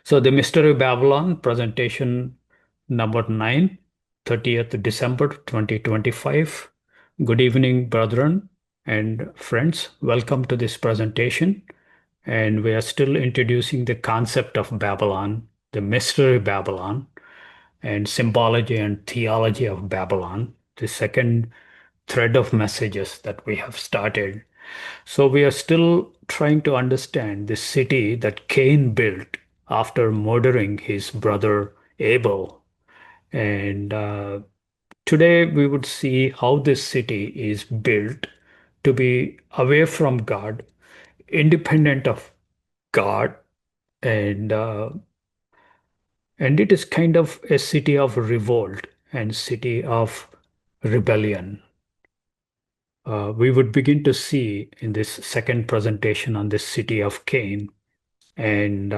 So the Mystery Babylon presentation number 9, 30th December 2025. Good evening, brethren and friends. Welcome to this presentation. And we are still introducing the concept of Babylon, the Mystery Babylon, and symbology and theology of Babylon, the second thread of messages that we have started. So we are still trying to understand the city that Cain built after murdering his brother Abel. And today we would see how this city is built to be away from God, independent of God, and uh, and it is kind of a city of revolt and city of rebellion. We would begin to see in this second presentation on this city of Cain. And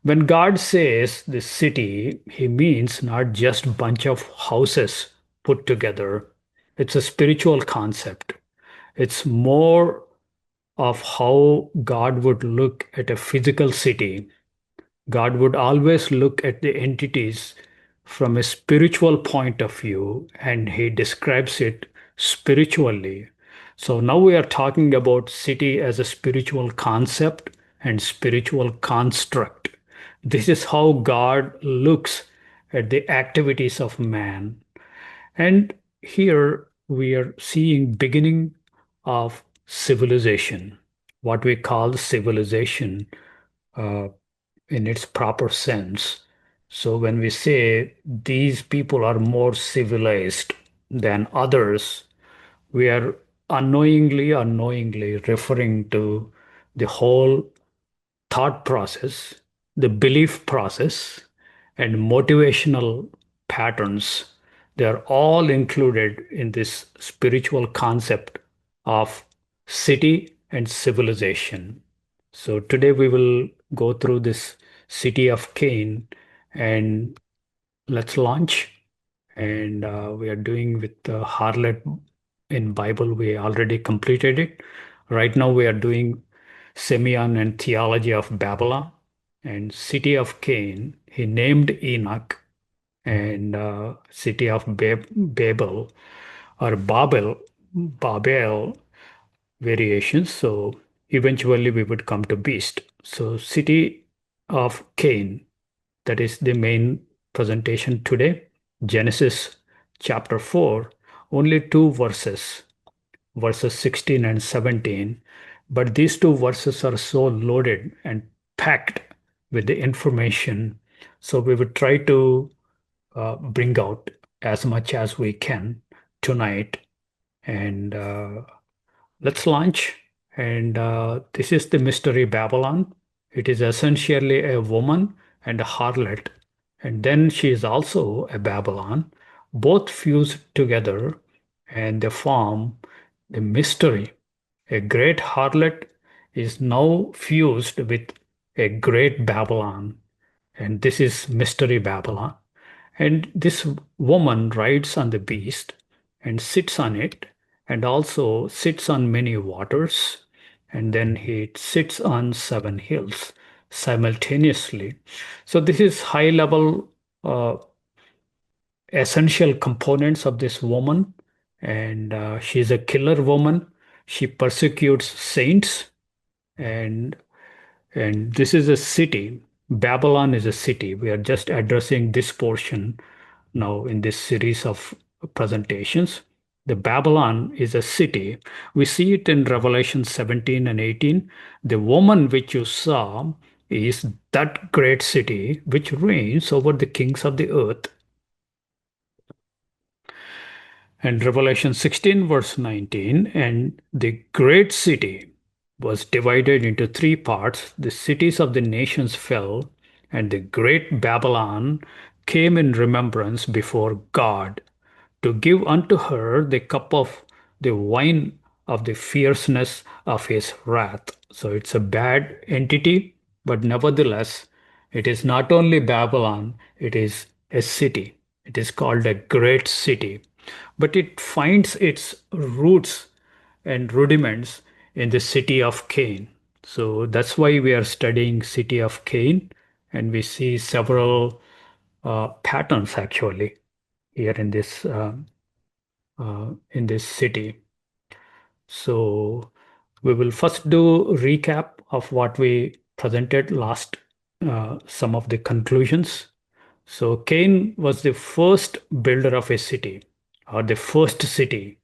when God says this city, he means not just bunch of houses put together. It's a spiritual concept. It's more of how God would look at a physical city. God would always look at the entities from a spiritual point of view, and he describes it spiritually. So now we are talking about city as a spiritual concept and spiritual construct. This is how God looks at the activities of man. And here we are seeing beginning of civilization, what we call civilization. Uh, in its proper sense. So when we say these people are more civilized than others, we are unknowingly referring to the whole thought process, the belief process, and motivational patterns. They are all included in this spiritual concept of city and civilization. So today we will go through this city of Cain and let's launch. And we are doing with the harlot in Bible. We already completed it. Right now we are doing Simeon and theology of Babylon and city of Cain. He named Enoch and city of Babel or Babel variations. So eventually we would come to beast. So city of Cain, that is the main presentation today. Genesis chapter 4, only two verses, verses 16 and 17. But these two verses are so loaded and packed with the information. So we would try to bring out as much as we can tonight. And let's launch. And this is the mystery Babylon. It is essentially a woman and a harlot. And then she is also a Babylon, both fused together and they form the mystery. A great harlot is now fused with a great Babylon. And this is mystery Babylon. And this woman rides on the beast and sits on it, and also sits on many waters, and then he sits on seven hills simultaneously. So this is high level essential components of this woman, and she's a killer woman. She persecutes saints, and this is a city. Babylon is a city. We are just addressing this portion now in this series of presentations. The Babylon is a city. We see it in Revelation 17 and 18. The woman which you saw is that great city which reigns over the kings of the earth. And Revelation 16, verse 19, and the great city was divided into three parts. The cities of the nations fell, and the great Babylon came in remembrance before God to give unto her the cup of the wine of the fierceness of his wrath. So it's a bad entity, but nevertheless, it is not only Babylon, it is a city. It is called a great city, but it finds its roots and rudiments in the city of Cain. So that's why we are studying city of Cain and we see several patterns actually here in this city. So we will first do recap of what we presented last, some of the conclusions. So Cain was the first builder of a city, or the first city.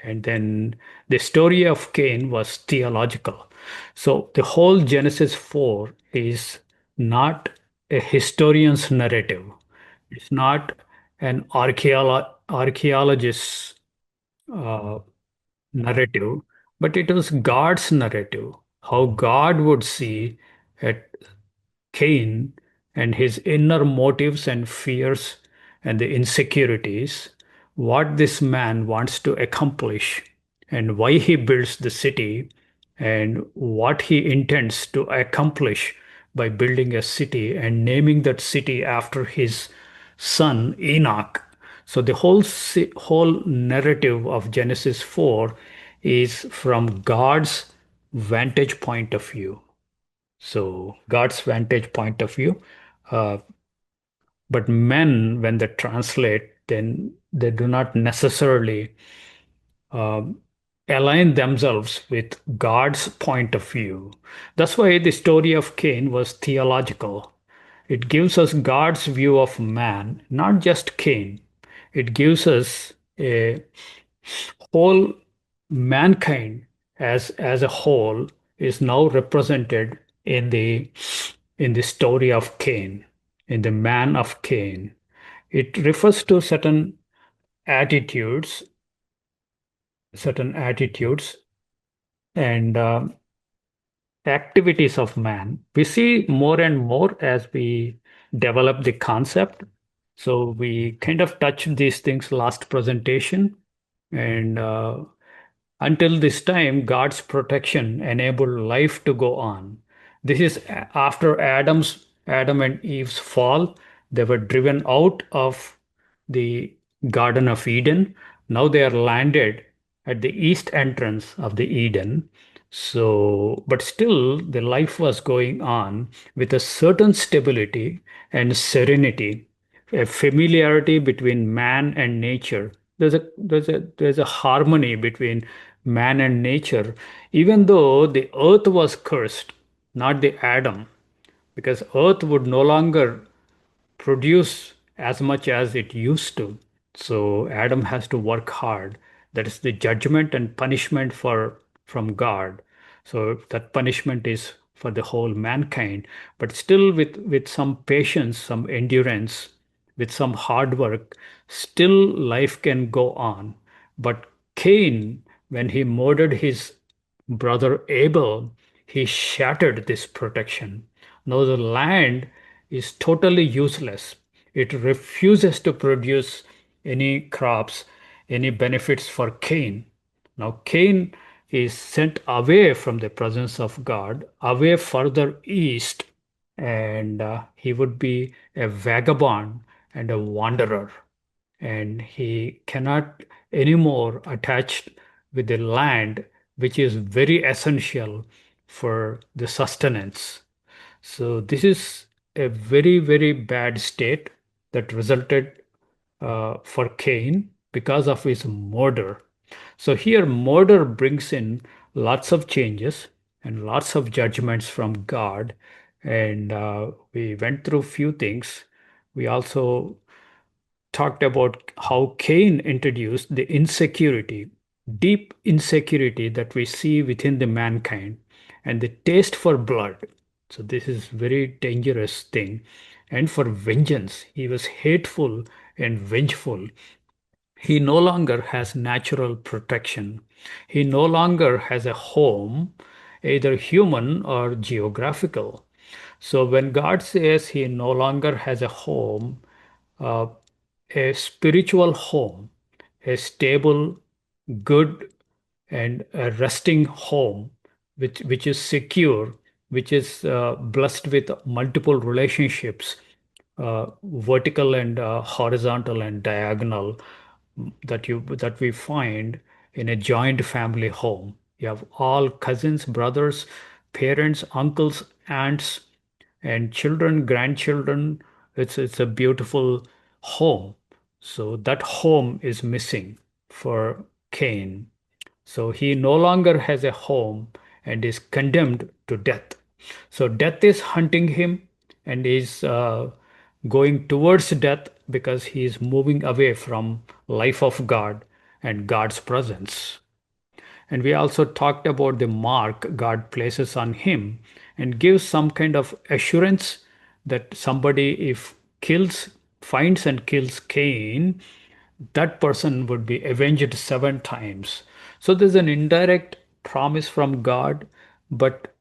And then the story of Cain was theological. So the whole Genesis 4 is not a historian's narrative. It's not an archaeologist's uh, narrative, but it was God's narrative, how God would see at Cain and his inner motives and fears and the insecurities, what this man wants to accomplish and why he builds the city and what he intends to accomplish by building a city and naming that city after his son Enoch. So the whole narrative of Genesis 4 is from God's vantage point of view. So God's vantage point of view. Uh, but men, when they translate, then they do not necessarily um, align themselves with God's point of view. That's why the story of Cain was theological. It gives us God's view of man, not just Cain. It gives us a whole mankind as a whole is now represented in the story of Cain, in the man of Cain. It refers to attitudes, certain attitudes and activities of man. We see more and more as we develop the concept. So we kind of touched these things last presentation, and until this time, God's protection enabled life to go on. This is after Adam and Eve's fall. They were driven out of the Garden of Eden. Now they are landed at the east entrance of the Eden. So, but still, the life was going on with a certain stability and serenity, a familiarity between man and nature. There's a harmony between man and nature, even though the earth was cursed, not the Adam, because earth would no longer produce as much as it used to. So Adam has to work hard. That is the judgment and punishment from God. So that punishment is for the whole mankind, but still with some patience, some endurance, with some hard work, still life can go on. But Cain, when he murdered his brother Abel, he shattered this protection. Now the land is totally useless. It refuses to produce any crops, any benefits for Cain. Now Cain is sent away from the presence of God, away further east, and he would be a vagabond and a wanderer, and he cannot anymore attach with the land, which is very essential for the sustenance. So this is a very, very bad state that resulted for Cain because of his murder. So here, murder brings in lots of changes and lots of judgments from God. And we went through few things. We also talked about how Cain introduced the insecurity, deep insecurity that we see within the mankind, and the taste for blood. So this is very dangerous thing. And for vengeance, he was hateful and vengeful. He no longer has natural protection. He no longer has a home, either human or geographical. So when God says he no longer has a home, uh, a spiritual home, a stable, good, and a resting home, which is secure, which is blessed with multiple relationships, vertical and horizontal and diagonal, that we find in a joint family home. You have all cousins, brothers, parents, uncles, aunts, and children, grandchildren. It's a beautiful home. So that home is missing for Cain. So he no longer has a home and is condemned to death. So death is hunting him and is going towards death because he is moving away from life of God and God's presence. And we also talked about the mark God places on him and gives some kind of assurance that somebody, if kills, finds and kills Cain, that person would be avenged 7 times. So there's an indirect promise from God, but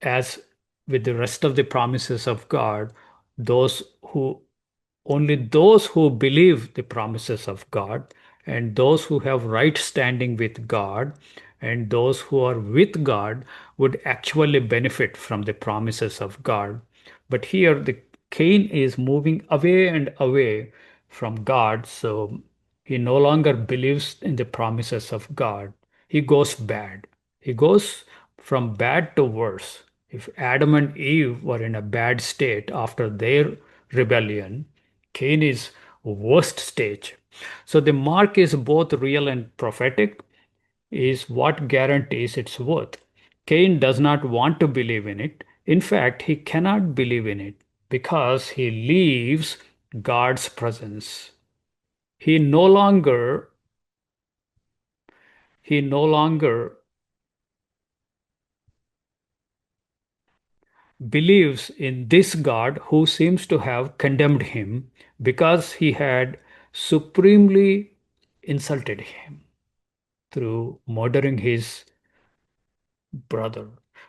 as with the rest of the promises of God, those who only those who believe the promises of God and those who have right standing with God and those who are with God would actually benefit from the promises of God. But here the Cain is moving away and away from God, so he no longer believes in the promises of God. He goes bad. He goes from bad to worse. If Adam and Eve were in a bad state after their rebellion, Cain is worst stage. So the mark is both real and prophetic, is what guarantees its worth. Cain does not want to believe in it. In fact, he cannot believe in it because he leaves God's presence. He no longer he no longer believes in this God who seems to have condemned him because he had supremely insulted him through murdering his brother.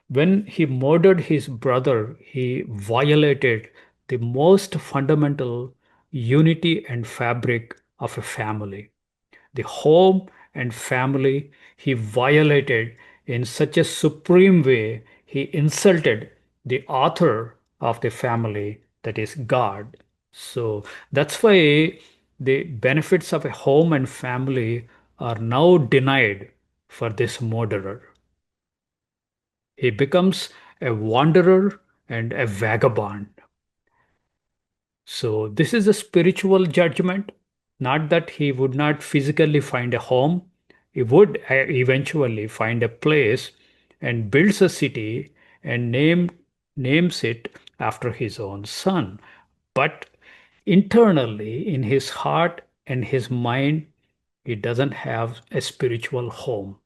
When he murdered his brother, he violated the most fundamental unity and fabric of a family. The home and family he violated in such a supreme way, he insulted the author of the family, that is God. So that's why the benefits of a home and family are now denied for this murderer. He becomes a wanderer and a vagabond. So, this is a spiritual judgment, not that he would not physically find a home. He would eventually find a place and builds a city and names it after his own son. But internally, in his heart and his mind, he doesn't have a spiritual home.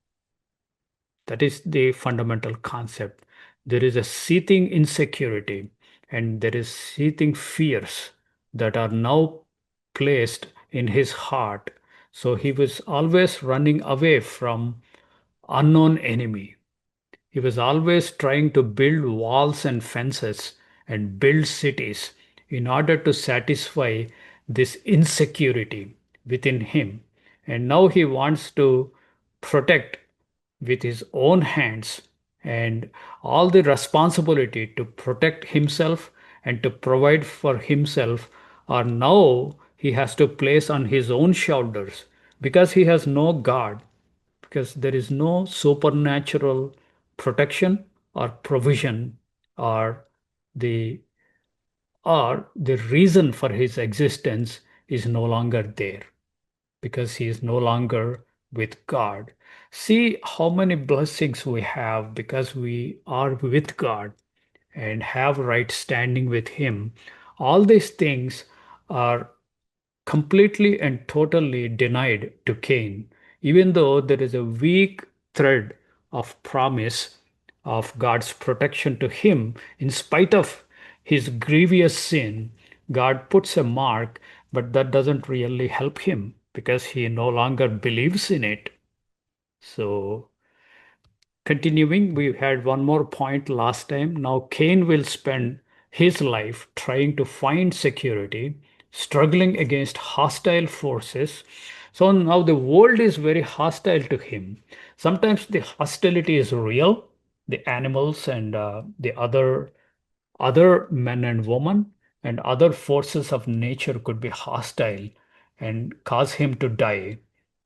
That is the fundamental concept. There is a seething insecurity and there is seething fears that are now placed in his heart. So he was always running away from unknown enemy. He was always trying to build walls and fences and build cities in order to satisfy this insecurity within him. And now he wants to protect with his own hands and all the responsibility to protect himself and to provide for himself are now he has to place on his own shoulders because he has no God, because there is no supernatural protection or provision or the the reason for his existence is no longer there because he is no longer with God. See how many blessings we have because we are with God and have right standing with him. All these things are completely and totally denied to Cain, even though there is a weak thread of promise of God's protection to him. In spite of his grievous sin, God puts a mark, but that doesn't really help him because he no longer believes in it. So continuing, we had one more point last time. Now, Cain will spend his life trying to find security, struggling against hostile forces. So now the world is very hostile to him. Sometimes the hostility is real, the animals and the other men and women and other forces of nature could be hostile and cause him to die.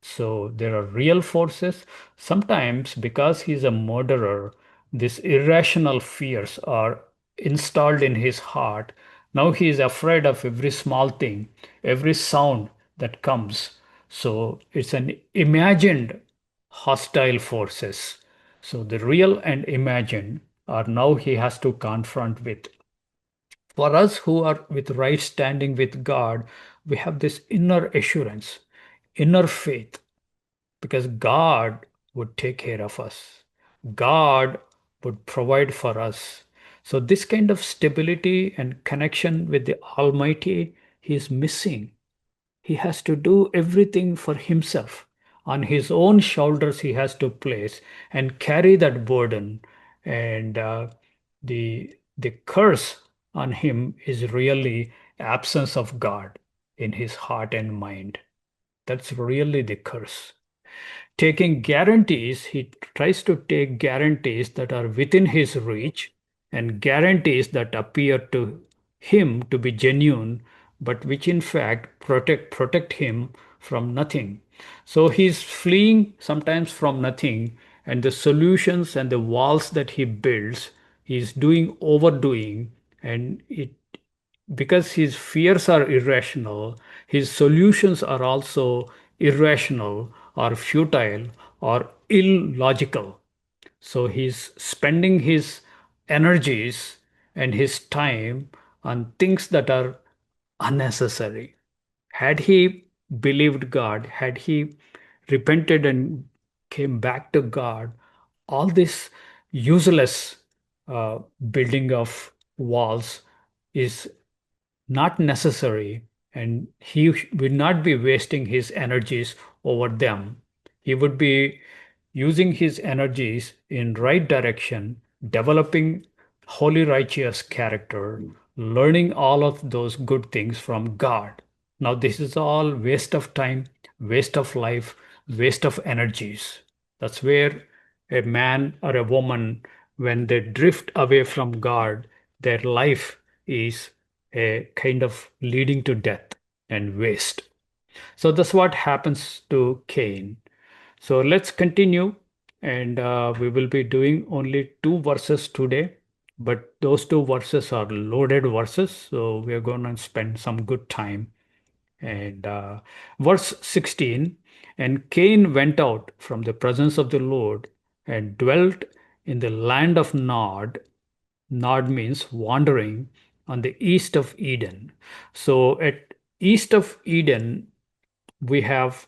So there are real forces. Sometimes, because he's a murderer, these irrational fears are installed in his heart. Now he is afraid of every small thing, every sound that comes. So it's an imagined hostile forces. So the real and imagined are now he has to confront with. For us who are with right standing with God, we have this inner assurance, inner faith, because God would take care of us. God would provide for us. So this kind of stability and connection with the Almighty, he is missing. He has to do everything for himself. On his own shoulders, he has to place and carry that burden. And the curse on him is really absence of God in his heart and mind. That's really the curse. Taking guarantees, he tries to take guarantees that are within his reach and guarantees that appear to him to be genuine, but which in fact protect him from nothing. So he's fleeing sometimes from nothing, and the solutions and the walls that he builds, he's doing overdoing, and it because his fears are irrational, his solutions are also irrational or futile or illogical. So he's spending his energies and his time on things that are unnecessary. Had he believed God, had he repented and came back to God, all this useless building of walls is not necessary, and he would not be wasting his energies over them. He would be using his energies in right direction, developing holy righteous character, learning all of those good things from God. Now this is all waste of time, waste of life, waste of energies. That's where a man or a woman, when they drift away from God, their life is a kind of leading to death and waste. So that's what happens to Cain. So let's continue, and we will be doing only two verses today, but those two verses are loaded verses, so we are going to spend some good time. And verse 16, and Cain went out from the presence of the Lord and dwelt in the land of Nod. Nod means wandering on the east of Eden. So at east of Eden, we have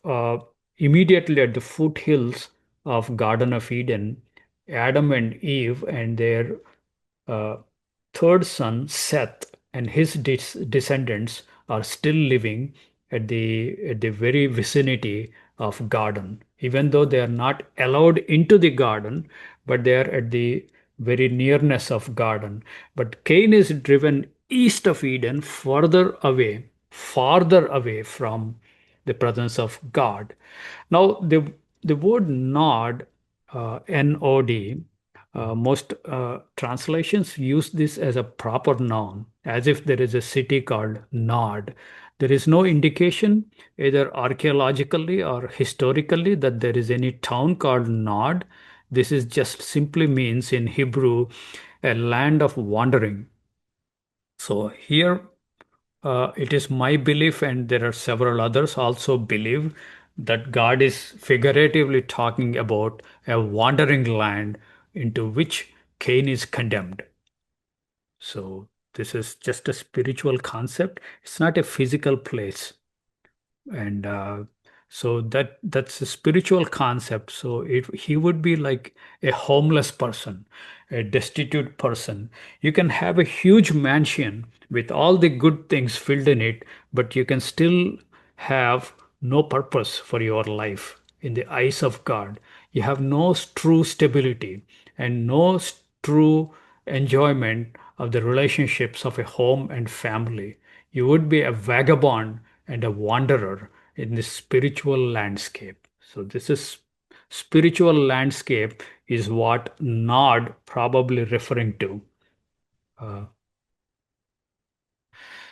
immediately at the foothills of Garden of Eden, Adam and Eve and their uh, third son, Seth, and his descendants are still living at the very vicinity of garden. Even though they are not allowed into the garden, but they are at the very nearness of garden. But Cain is driven east of Eden, farther away from the presence of God. Now, the word nod, N-O-D, most translations use this as a proper noun, as if there is a city called Nod. There is no indication, either archaeologically or historically, that there is any town called Nod. This is just simply means in Hebrew a land of wandering. So here it is my belief, and there are several others also believe, that God is figuratively talking about a wandering land into which Cain is condemned. So this is just a spiritual concept. It's not a physical place. And so that's a spiritual concept. So he would be like a homeless person, a destitute person. You can have a huge mansion with all the good things filled in it, but you can still have no purpose for your life in the eyes of God. You have no true stability and no true enjoyment of the relationships of a home and family. You would be a vagabond and a wanderer in this spiritual landscape. So this is spiritual landscape is what Nod probably referring to. Uh,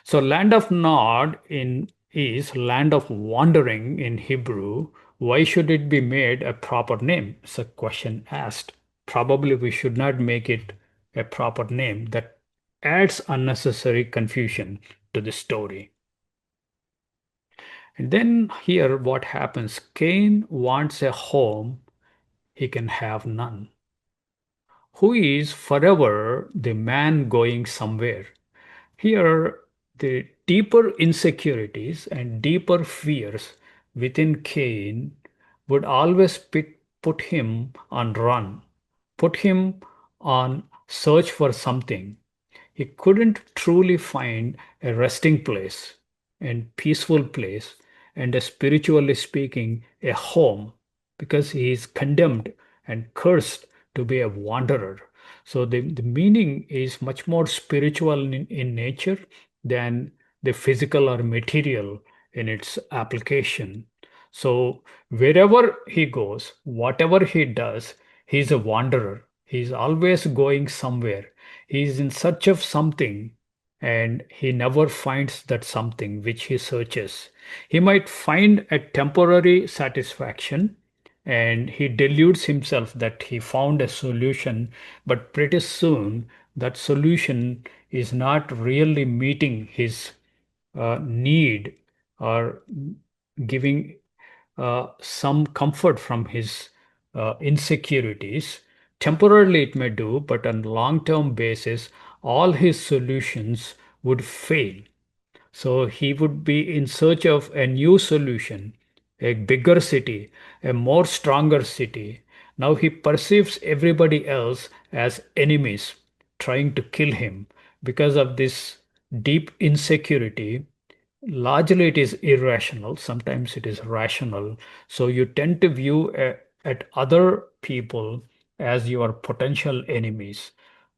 so land of Nod in is land of wandering in Hebrew. Why should it be made a proper name? It's a question asked. Probably we should not make it a proper name. That adds unnecessary confusion to the story. And then here what happens? Cain wants a home, he can have none. Who is forever the man going somewhere? Here, the deeper insecurities and deeper fears within Cain would always put him on run, put him on search for something. He couldn't truly find a resting place and peaceful place and spiritually speaking, a home because he is condemned and cursed to be a wanderer. So the meaning is much more spiritual in nature than the physical or material in its application. So wherever he goes, whatever he does, he's a wanderer. He's always going somewhere. He is in search of something and he never finds that something which he searches. He might find a temporary satisfaction and he deludes himself that he found a solution, but pretty soon that solution is not really meeting his need or giving some comfort from his insecurities. Temporarily, it may do, but on long-term basis, all his solutions would fail. So he would be in search of a new solution, a bigger city, a more stronger city. Now he perceives everybody else as enemies, trying to kill him because of this deep insecurity. Largely, it is irrational. Sometimes it is rational. So you tend to view at other people as your potential enemies.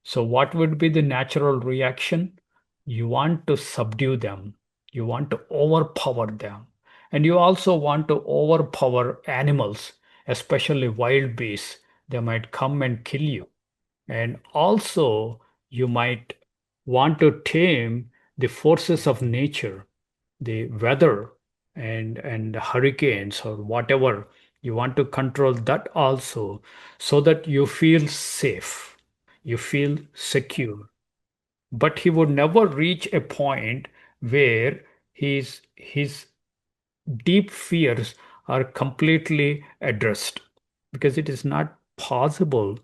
So what would be the natural reaction? You want to subdue them. You want to overpower them. And you also want to overpower animals, especially wild beasts. They might come and kill you. And also, you might want to tame the forces of nature, the weather and hurricanes or whatever. You want to control that also so that you feel safe, you feel secure. But he would never reach a point where his deep fears are completely addressed because it is not possible.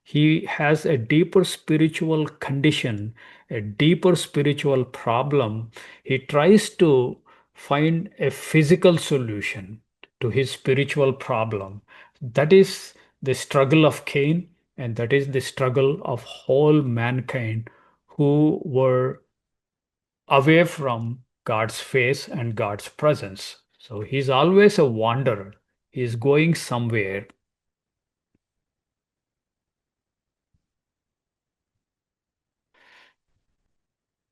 He has a deeper spiritual condition, a deeper spiritual problem. He tries to find a physical solution to his spiritual problem. That is the struggle of Cain, and that is the struggle of whole mankind who were away from God's face and God's presence. So he's always a wanderer. He's going somewhere.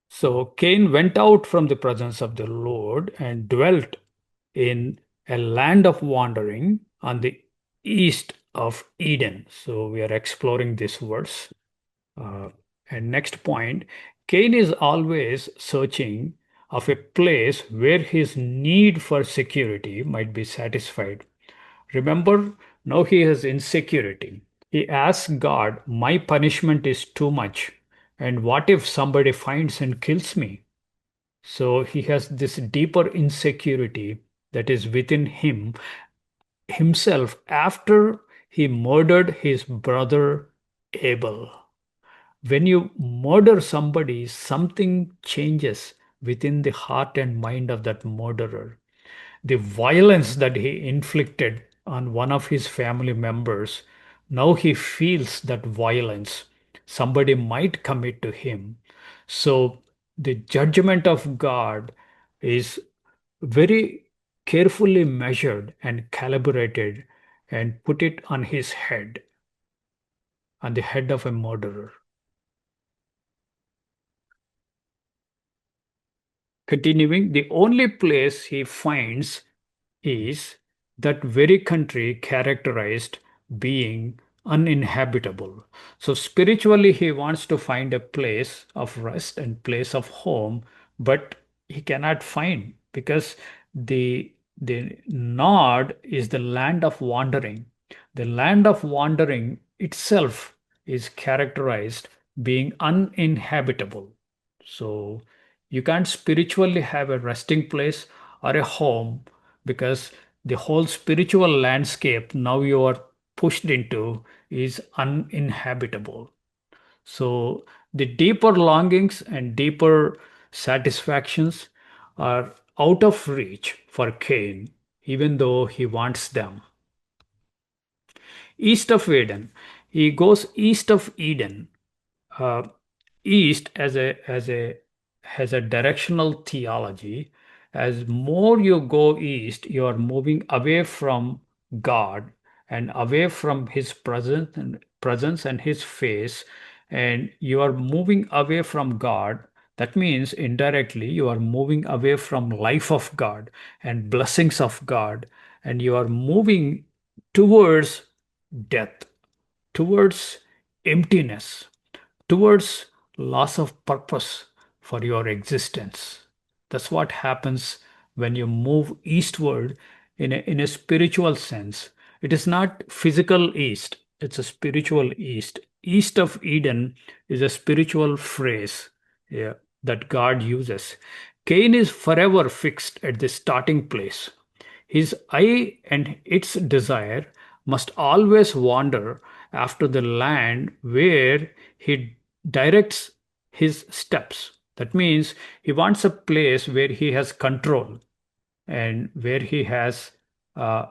So Cain went out from the presence of the Lord and dwelt in a land of wandering on the east of Eden. So we are exploring this verse. Uh, and next point, Cain is always searching of a place where his need for security might be satisfied. Remember, now he has insecurity. He asks God, my punishment is too much. And what if somebody finds and kills me? So he has this deeper insecurity that is within himself after he murdered his brother Abel. When you murder somebody, something changes within the heart and mind of that murderer. The violence that he inflicted on one of his family members, now he feels that violence. Somebody might commit to him. So the judgment of God is very carefully measured and calibrated and put it on the head of a murderer. Continuing, the only place he finds is that very country characterized being uninhabitable. So spiritually, he wants to find a place of rest and place of home, but he cannot find because the nod is the land of wandering. The land of wandering itself is characterized being uninhabitable. So you can't spiritually have a resting place or a home because the whole spiritual landscape now you are pushed into is uninhabitable. So the deeper longings and deeper satisfactions are out of reach for Cain, even though he wants them. East of Eden. He goes east of Eden. Uh, East has a directional theology. As more you go east, you are moving away from God and away from His presence and His face, and you are moving away from God. That means indirectly you are moving away from life of God and blessings of God, and you are moving towards death, towards emptiness, towards loss of purpose for your existence. That's what happens when you move eastward in a spiritual sense. It is not physical east, it's a spiritual east. East of Eden is a spiritual phrase, yeah, that God uses. Cain is forever fixed at the starting place. His eye and its desire must always wander after the land where he directs his steps. That means he wants a place where he has control and where he has a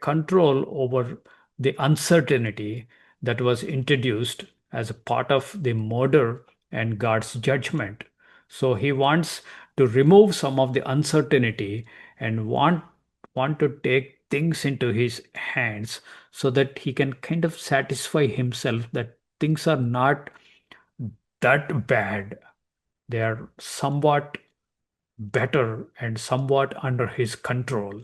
control over the uncertainty that was introduced as a part of the murder and God's judgment. So he wants to remove some of the uncertainty and want to take things into his hands so that he can kind of satisfy himself that things are not that bad. They are somewhat better and somewhat under his control.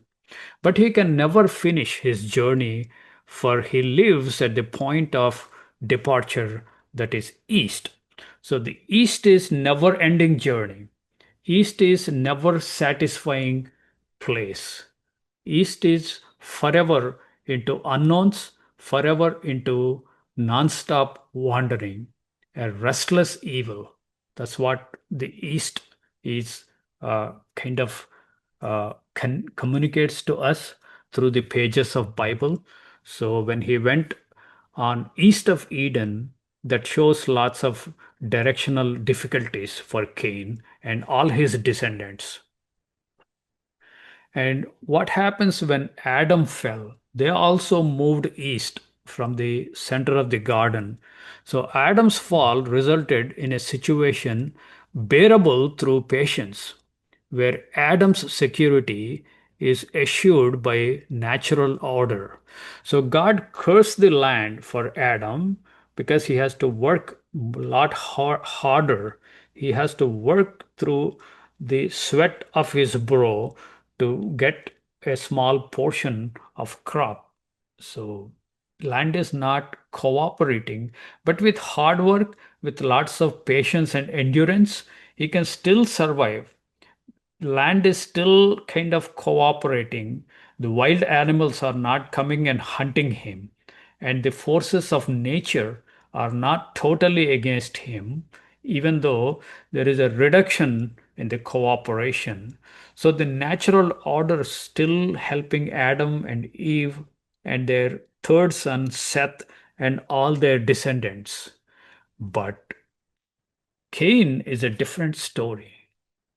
But he can never finish his journey, for he lives at the point of departure, that is east. So the east is never ending journey. East is never satisfying place. East is forever into unknowns, forever into non-stop wandering, a restless evil. That's what the East is kind of communicates to us through the pages of Bible. So when he went on east of Eden, that shows lots of directional difficulties for Cain and all his descendants. And what happens when Adam fell? They also moved east from the center of the garden. So Adam's fall resulted in a situation bearable through patience, where Adam's security is assured by natural order. So God cursed the land for Adam because he has to work a lot harder. He has to work through the sweat of his brow to get a small portion of crop. So land is not cooperating, but with hard work, with lots of patience and endurance, he can still survive. Land is still kind of cooperating. The wild animals are not coming and hunting him, and the forces of nature are not totally against him, even though there is a reduction in the cooperation. So the natural order is still helping Adam and Eve and their third son Seth and all their descendants. But Cain is a different story.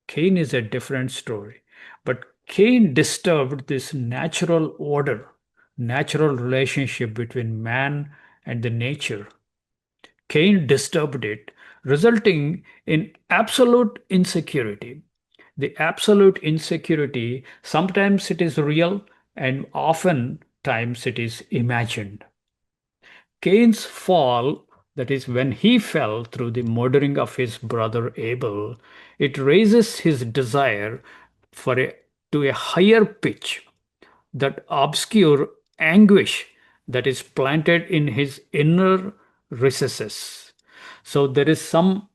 Cain is a different story. But Cain disturbed this natural order, natural relationship between man and the nature. Cain disturbed it, resulting in absolute insecurity. The absolute insecurity, sometimes it is real and often times it is imagined. Cain's fall, that is, when he fell through the murdering of his brother Abel, it raises his desire for to a higher pitch, that obscure anguish that is planted in his inner recesses. So there is some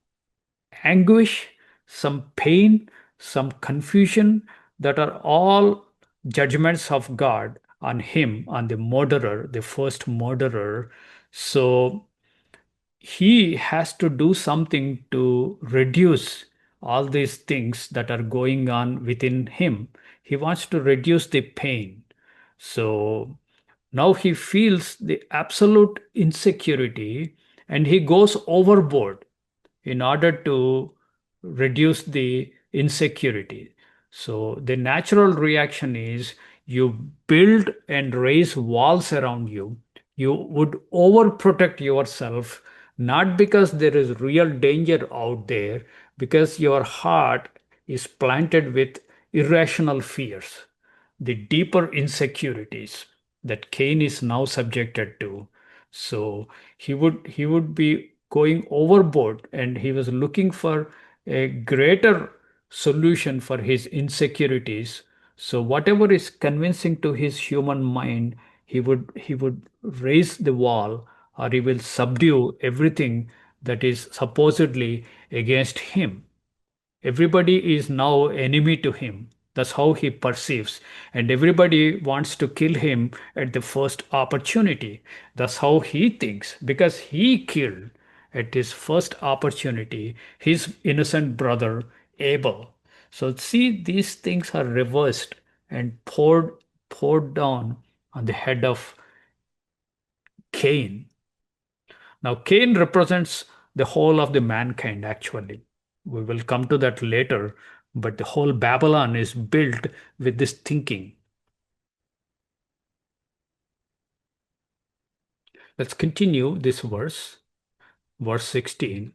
anguish, some pain, some confusion that are all judgments of God on him, on the murderer, the first murderer. So he has to do something to reduce all these things that are going on within him. He wants to reduce the pain. So now he feels the absolute insecurity and he goes overboard in order to reduce the insecurity. So the natural reaction is you build and raise walls around you. You would overprotect yourself, not because there is real danger out there, because your heart is planted with irrational fears, the deeper insecurities that Cain is now subjected to. So he would be going overboard and he was looking for a greater solution for his insecurities. So whatever is convincing to his human mind, he would raise the wall or he will subdue everything that is supposedly against him. Everybody is now enemy to him. That's how he perceives. And everybody wants to kill him at the first opportunity. That's how he thinks. Because he killed at his first opportunity his innocent brother Abel. So see, these things are reversed and poured down on the head of Cain. Now, Cain represents the whole of the mankind, actually. We will come to that later, but the whole Babylon is built with this thinking. Let's continue this verse 16.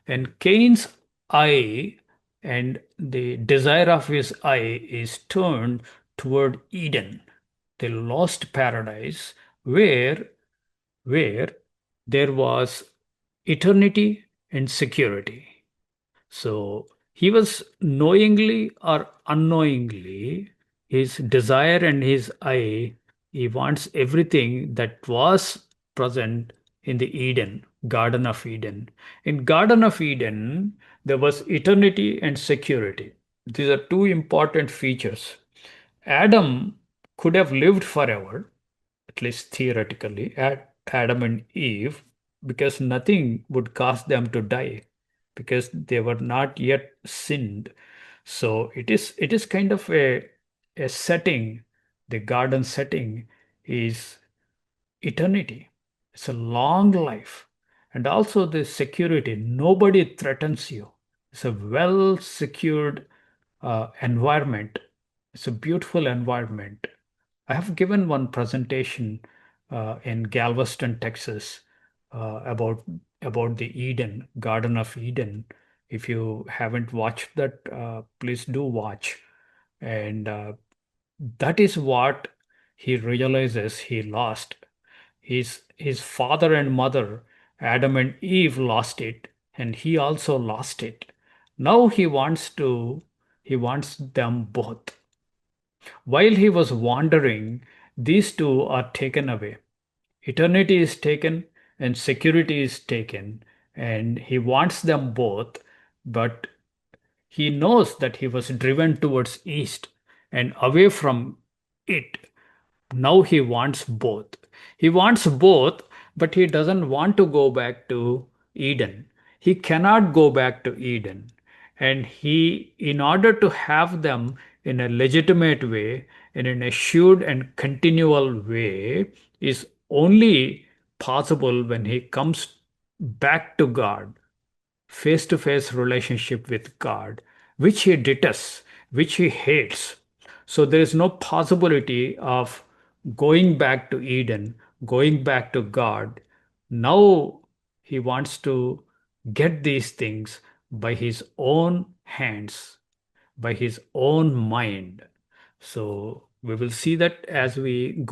And Cain's eye and the desire of his eye is turned toward Eden, the lost paradise, where there was eternity and security. So he was knowingly or unknowingly, his desire and his eye, he wants everything that was present in the Eden, Garden of Eden. In Garden of Eden, there was eternity and security. These are two important features. Adam could have lived forever, at least theoretically, at Adam and Eve, because nothing would cause them to die, because they were not yet sinned. So it is kind of a setting. The garden setting is eternity. It's a long life. And also the security. Nobody threatens you. It's a well secured environment. It's a beautiful environment. I have given one presentation in Galveston, Texas, about the Eden, Garden of Eden. If you haven't watched that, please do watch. And that is what he realizes he lost. His father and mother, Adam and Eve, lost it, and he also lost it. Now he wants them both. While he was wandering, these two are taken away. Eternity is taken and security is taken, and he wants them both, but he knows that he was driven towards east and away from it. Now he wants both. He wants both, but he doesn't want to go back to Eden. He cannot go back to Eden. And he, in order to have them in a legitimate way, in an assured and continual way, is only possible when he comes back to God, face to face relationship with God, which he detests, which he hates. So there is no possibility of going back to Eden, going back to God. Now he wants to get these things by his own hands, by his own mind. So we will see that as we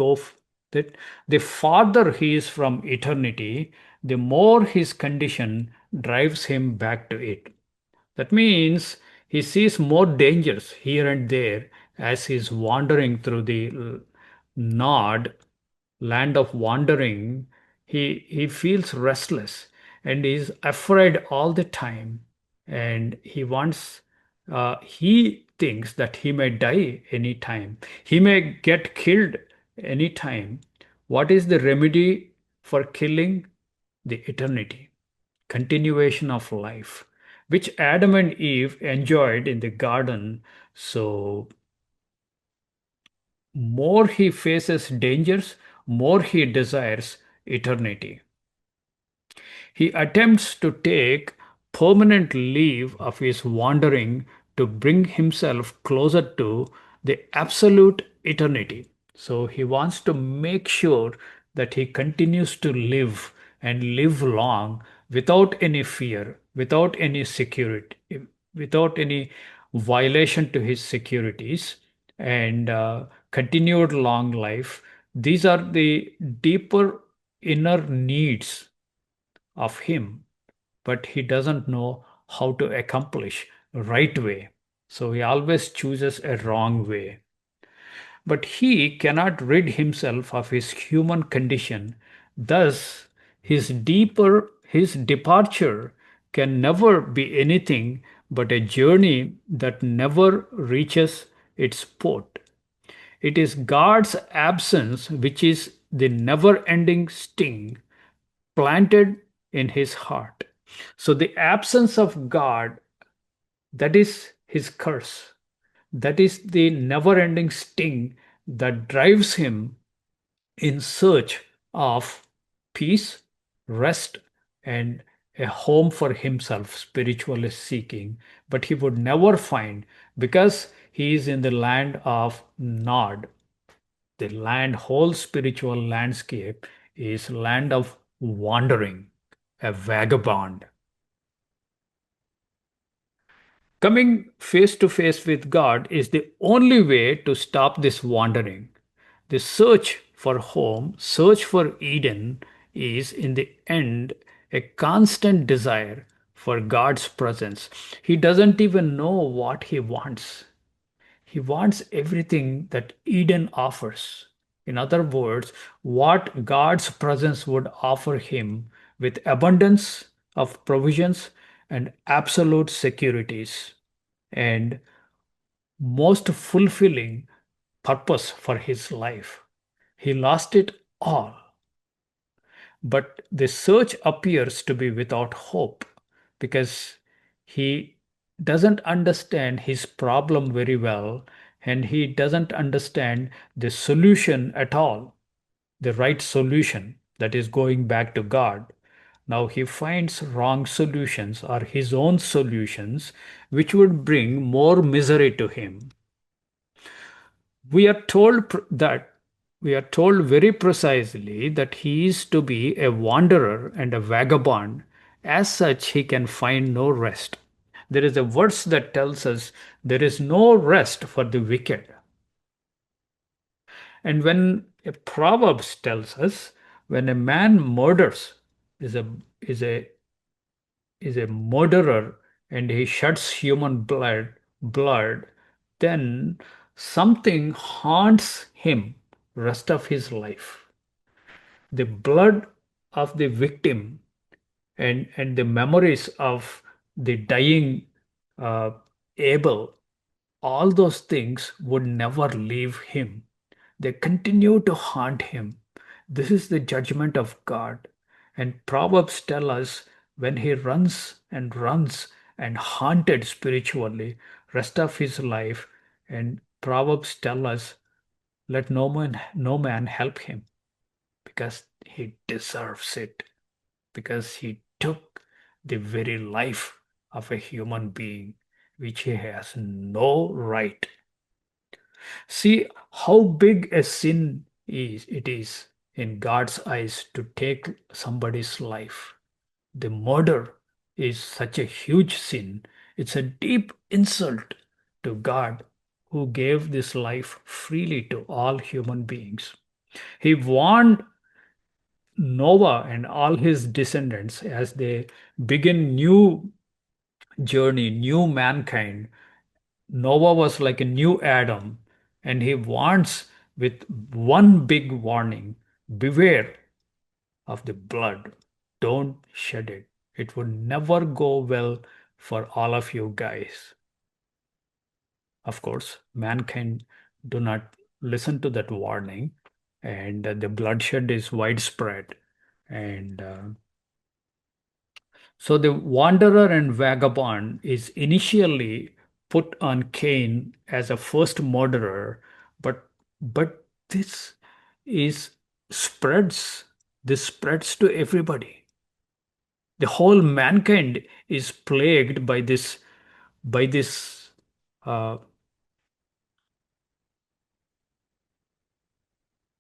that the farther he is from eternity, the more his condition drives him back to it. That means he sees more dangers here and there as he's wandering through the nod land of wandering. He feels restless and is afraid all the time, and he thinks that he may die anytime, he may get killed anytime. What is the remedy for killing? the eternity, continuation of life, which Adam and Eve enjoyed in the garden. So, more he faces dangers, more he desires eternity. He attempts to take permanent leave of his wandering to bring himself closer to the absolute eternity. So he wants to make sure that he continues to live and live long without any fear, without any security, without any violation to his securities, and continued long life. These are the deeper inner needs of him, but he doesn't know how to accomplish right way. So he always chooses a wrong way. But he cannot rid himself of his human condition. Thus, his departure can never be anything but a journey that never reaches its port. It is God's absence which is the never ending sting planted in his heart. So the absence of God, that is his curse. That is the never ending sting that drives him in search of peace, rest, and a home for himself, spiritually speaking. But he would never find because he is in the land of Nod. The land, whole spiritual landscape is land of wandering, a vagabond. Coming face to face with God is the only way to stop this wandering. The search for home, search for Eden, is in the end a constant desire for God's presence. He doesn't even know what he wants. He wants everything that Eden offers. In other words, what God's presence would offer him with abundance of provisions and absolute securities and most fulfilling purpose for his life. He lost it all. But the search appears to be without hope because he doesn't understand his problem very well and he doesn't understand the solution at all, the right solution that is going back to God. Now he finds wrong solutions or his own solutions, which would bring more misery to him. We are told that we are told very precisely that he is to be a wanderer and a vagabond. As such, he can find no rest. There is a verse that tells us there is no rest for the wicked. And when a Proverbs tells us when a man murders is a is a is a murderer and he sheds human blood, then something haunts him rest of his life. The blood of the victim and the memories of the dying uh, Abel, all those things would never leave him. They continue to haunt him. This is the judgment of God. And Proverbs tell us when he runs and haunted spiritually rest of his life. And Proverbs tell us let no man help him because he deserves it, because he took the very life of a human being, which he has no right. See how big a sin it is in God's eyes to take somebody's life. The murder is such a huge sin. It's a deep insult to God who gave this life freely to all human beings. He warned Noah and all his descendants as they begin new journey, new mankind. Noah was like a new Adam, and he warns with one big warning: beware of the blood. Don't shed it. It would never go well for all of you guys. Of course, mankind do not listen to that warning, and the bloodshed is widespread. And So the wanderer and vagabond is initially put on Cain as a first murderer, but but is spreads this spreads to everybody. The whole mankind is plagued by this uh,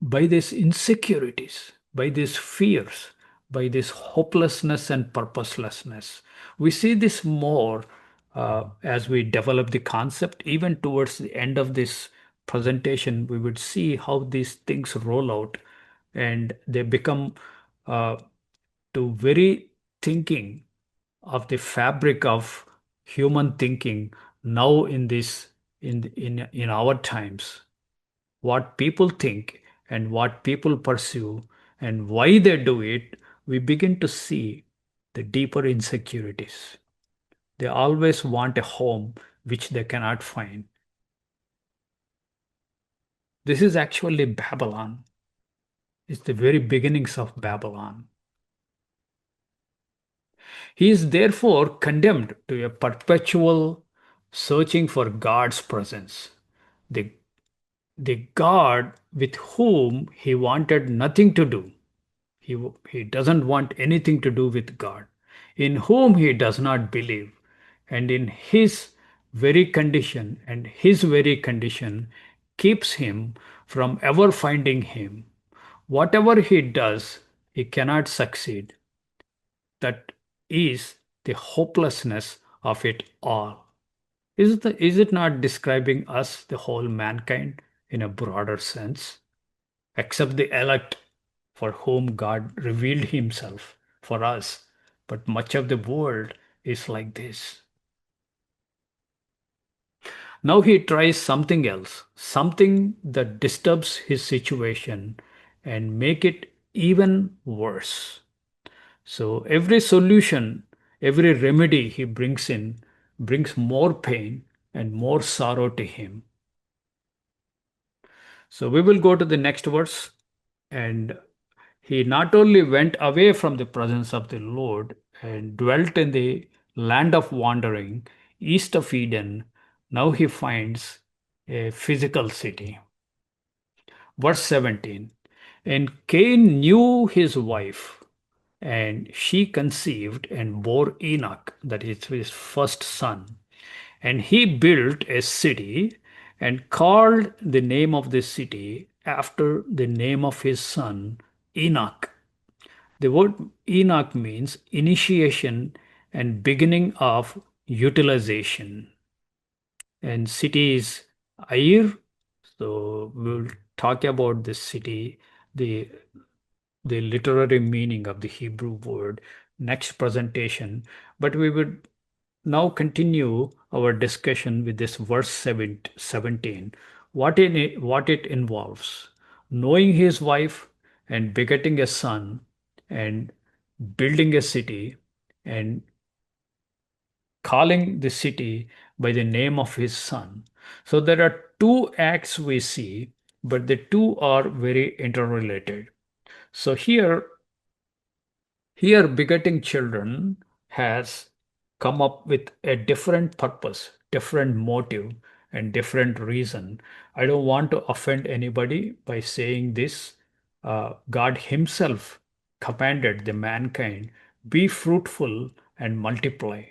by these insecurities, by these fears, by this hopelessness and purposelessness. We see this more as we develop the concept. Even towards the end of this presentation, we would see how these things roll out and they become uh, to very thinking of the fabric of human thinking now in this in our times, what people think and what people pursue and why they do it, we begin to see the deeper insecurities. They always want a home which they cannot find. This is actually Babylon. It's the very beginnings of Babylon. He is therefore condemned to a perpetual searching for God's presence. The, the God with whom he wanted nothing to do. He doesn't want anything to do with God, in whom he does not believe, and in his very condition keeps him from ever finding him. Whatever he does, he cannot succeed. That is the hopelessness of it all. Is it not describing us, the whole mankind, in a broader sense? Except the elect for whom God revealed himself for us. But much of the world is like this. Now he tries something else, something that disturbs his situation and make it even worse. So every solution, every remedy he brings in brings more pain and more sorrow to him. So we will go to the next verse. And he not only went away from the presence of the Lord and dwelt in the land of wandering east of Eden, now he finds a physical city. Verse 17. And Cain knew his wife, and she conceived and bore Enoch, that is his first son. And he built a city and called the name of the city after the name of his son, Enoch. The word Enoch means initiation and beginning of utilization. And city is Air. So we'll talk about this city, the the literary meaning of the Hebrew word next presentation. But we would now continue our discussion with this verse 17. What it involves. Knowing his wife and begetting a son and building a city and calling the city by the name of his son. So there are two acts we see, but the two are very interrelated. So here, begetting children has come up with a different purpose, different motive, and different reason. I don't want to offend anybody by saying this. God Himself commanded the mankind, be fruitful and multiply.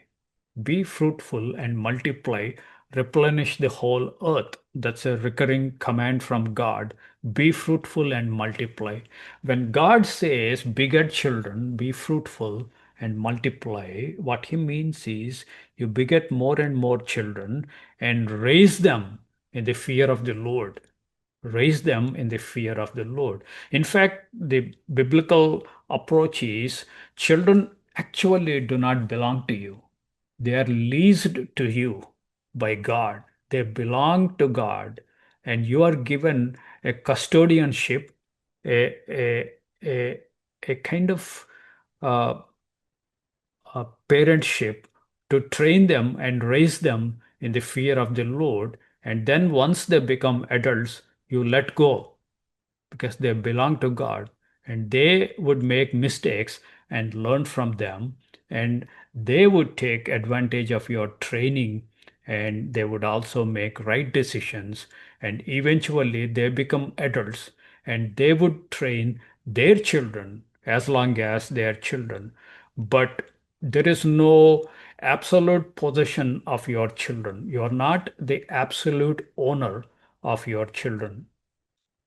Be fruitful and multiply, replenish the whole earth. That's a recurring command from God. Be fruitful and multiply. When God says, beget children, be fruitful and multiply, what he means is you beget more and more children and raise them in the fear of the Lord. Raise them in the fear of the Lord. In fact, the biblical approach is children actually do not belong to you. They are leased to you by God. They belong to God, and you are given a custodianship, a, a, a, a kind of uh, parentship to train them and raise them in the fear of the Lord. And then once they become adults, you let go because they belong to God and they would make mistakes and learn from them. And they would take advantage of your training, and they would also make right decisions, and eventually they become adults, and they would train their children as long as they are children. But there is no absolute possession of your children. You are not the absolute owner of your children.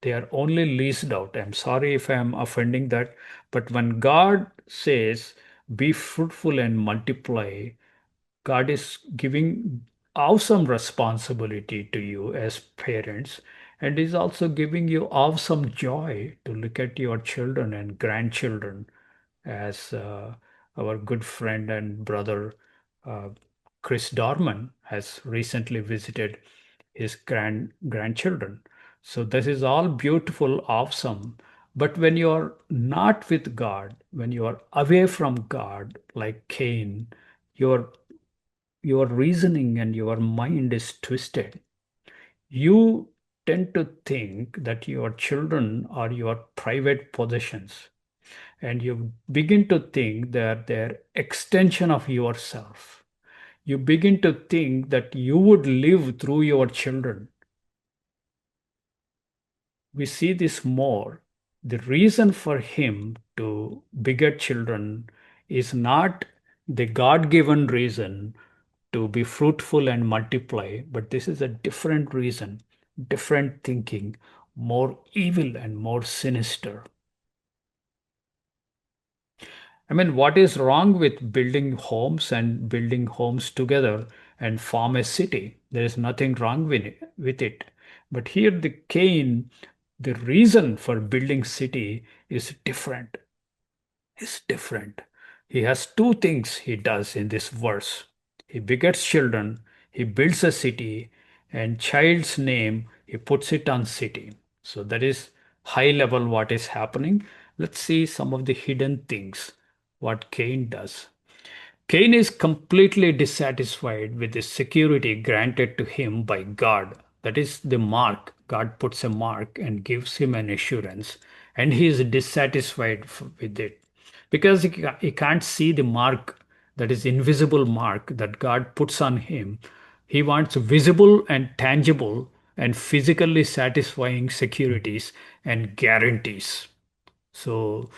They are only leased out. I'm sorry if I'm offending that, but when God says, be fruitful and multiply, God is giving awesome responsibility to you as parents, and is also giving you awesome joy to look at your children and grandchildren, as our good friend and brother uh, Chris Dorman has recently visited his grandchildren. So this is all beautiful, awesome. But when you are not with God, when you are away from God, like Cain, your your reasoning and your mind is twisted. You tend to think that your children are your private possessions, and you begin to think that they're extension of yourself. You begin to think that you would live through your children. We see this more. The reason for him to beget children is not the God-given reason to be fruitful and multiply, but this is a different reason, different thinking, more evil and more sinister. I mean, what is wrong with building homes and building homes together and form a city? There is nothing wrong with it. But here, the Cain, the reason for building city is different. Is different. He has two things he does in this verse. He begets children, he builds a city, and child's name, he puts it on city. So that is high level what is happening. Let's see some of the hidden things what Cain does. Cain is completely dissatisfied with the security granted to him by God. That is the mark. God puts a mark and gives him an assurance, and he is dissatisfied with it because he can't see the mark, that is invisible mark that God puts on him. He wants visible and tangible and physically satisfying securities and guarantees. So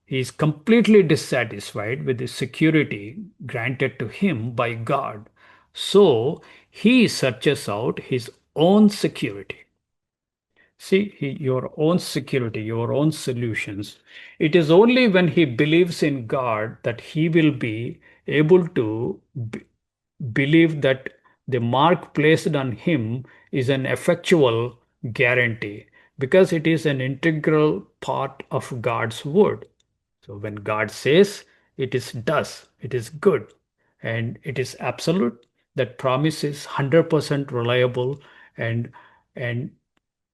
he is completely dissatisfied with the security granted to him by God. So he searches out his own security. See, your own security, your own solutions. It is only when he believes in God that he will be able to believe that the mark placed on him is an effectual guarantee, because it is an integral part of God's word. So when God says it is does, it is good, and it is absolute, that promise is 100% reliable, and and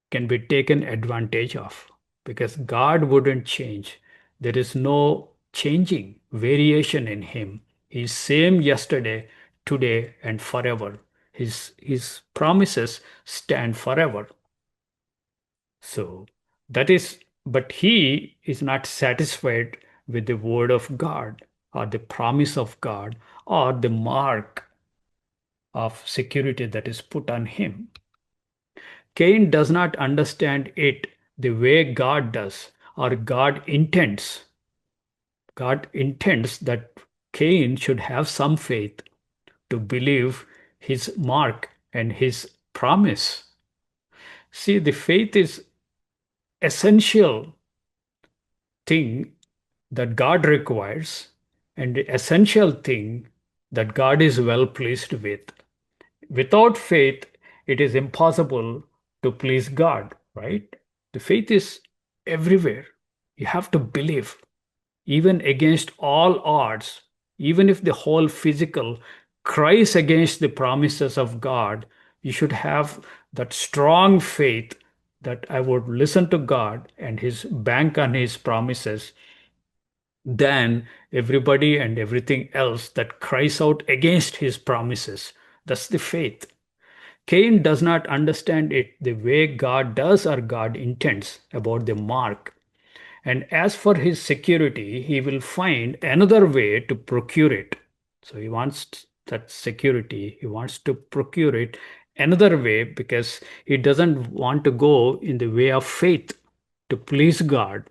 can be taken advantage of, because God wouldn't change. There is no changing variation in him. He's same yesterday, today, and forever. His promises stand forever. So that is, but he is not satisfied with the word of God or the promise of God or the mark of security that is put on him. Cain does not understand it the way God does, or God intends. God intends that Cain should have some faith to believe his mark and his promise. See, the faith is essential thing that God requires, and the essential thing that God is well pleased with. Without faith, it is impossible to please God, right? The faith is everywhere. You have to believe, even against all odds, even if the whole physical cries against the promises of God, you should have that strong faith that I would listen to God and his bank on his promises than everybody and everything else that cries out against his promises. That's the faith. Cain does not understand it the way God does or God intends about the mark. And as for his security, he will find another way to procure it. So he wants that security. He wants to procure it another way because he doesn't want to go in the way of faith to please God.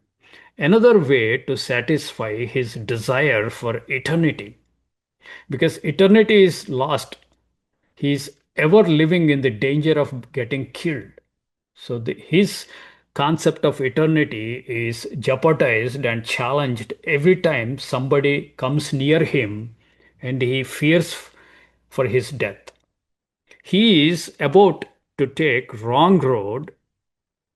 Another way to satisfy his desire for eternity, because eternity is lost. He's ever living in the danger of getting killed. So his concept of eternity is jeopardized and challenged every time somebody comes near him and he fears for his death. He is about to take wrong road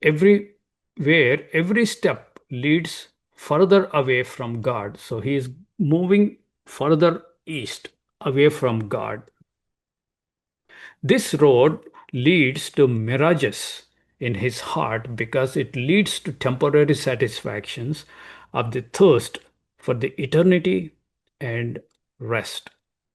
everywhere, every step leads further away from God. So he is moving further east away from God. This road leads to mirages in his heart because it leads to temporary satisfactions of the thirst for the eternity and rest.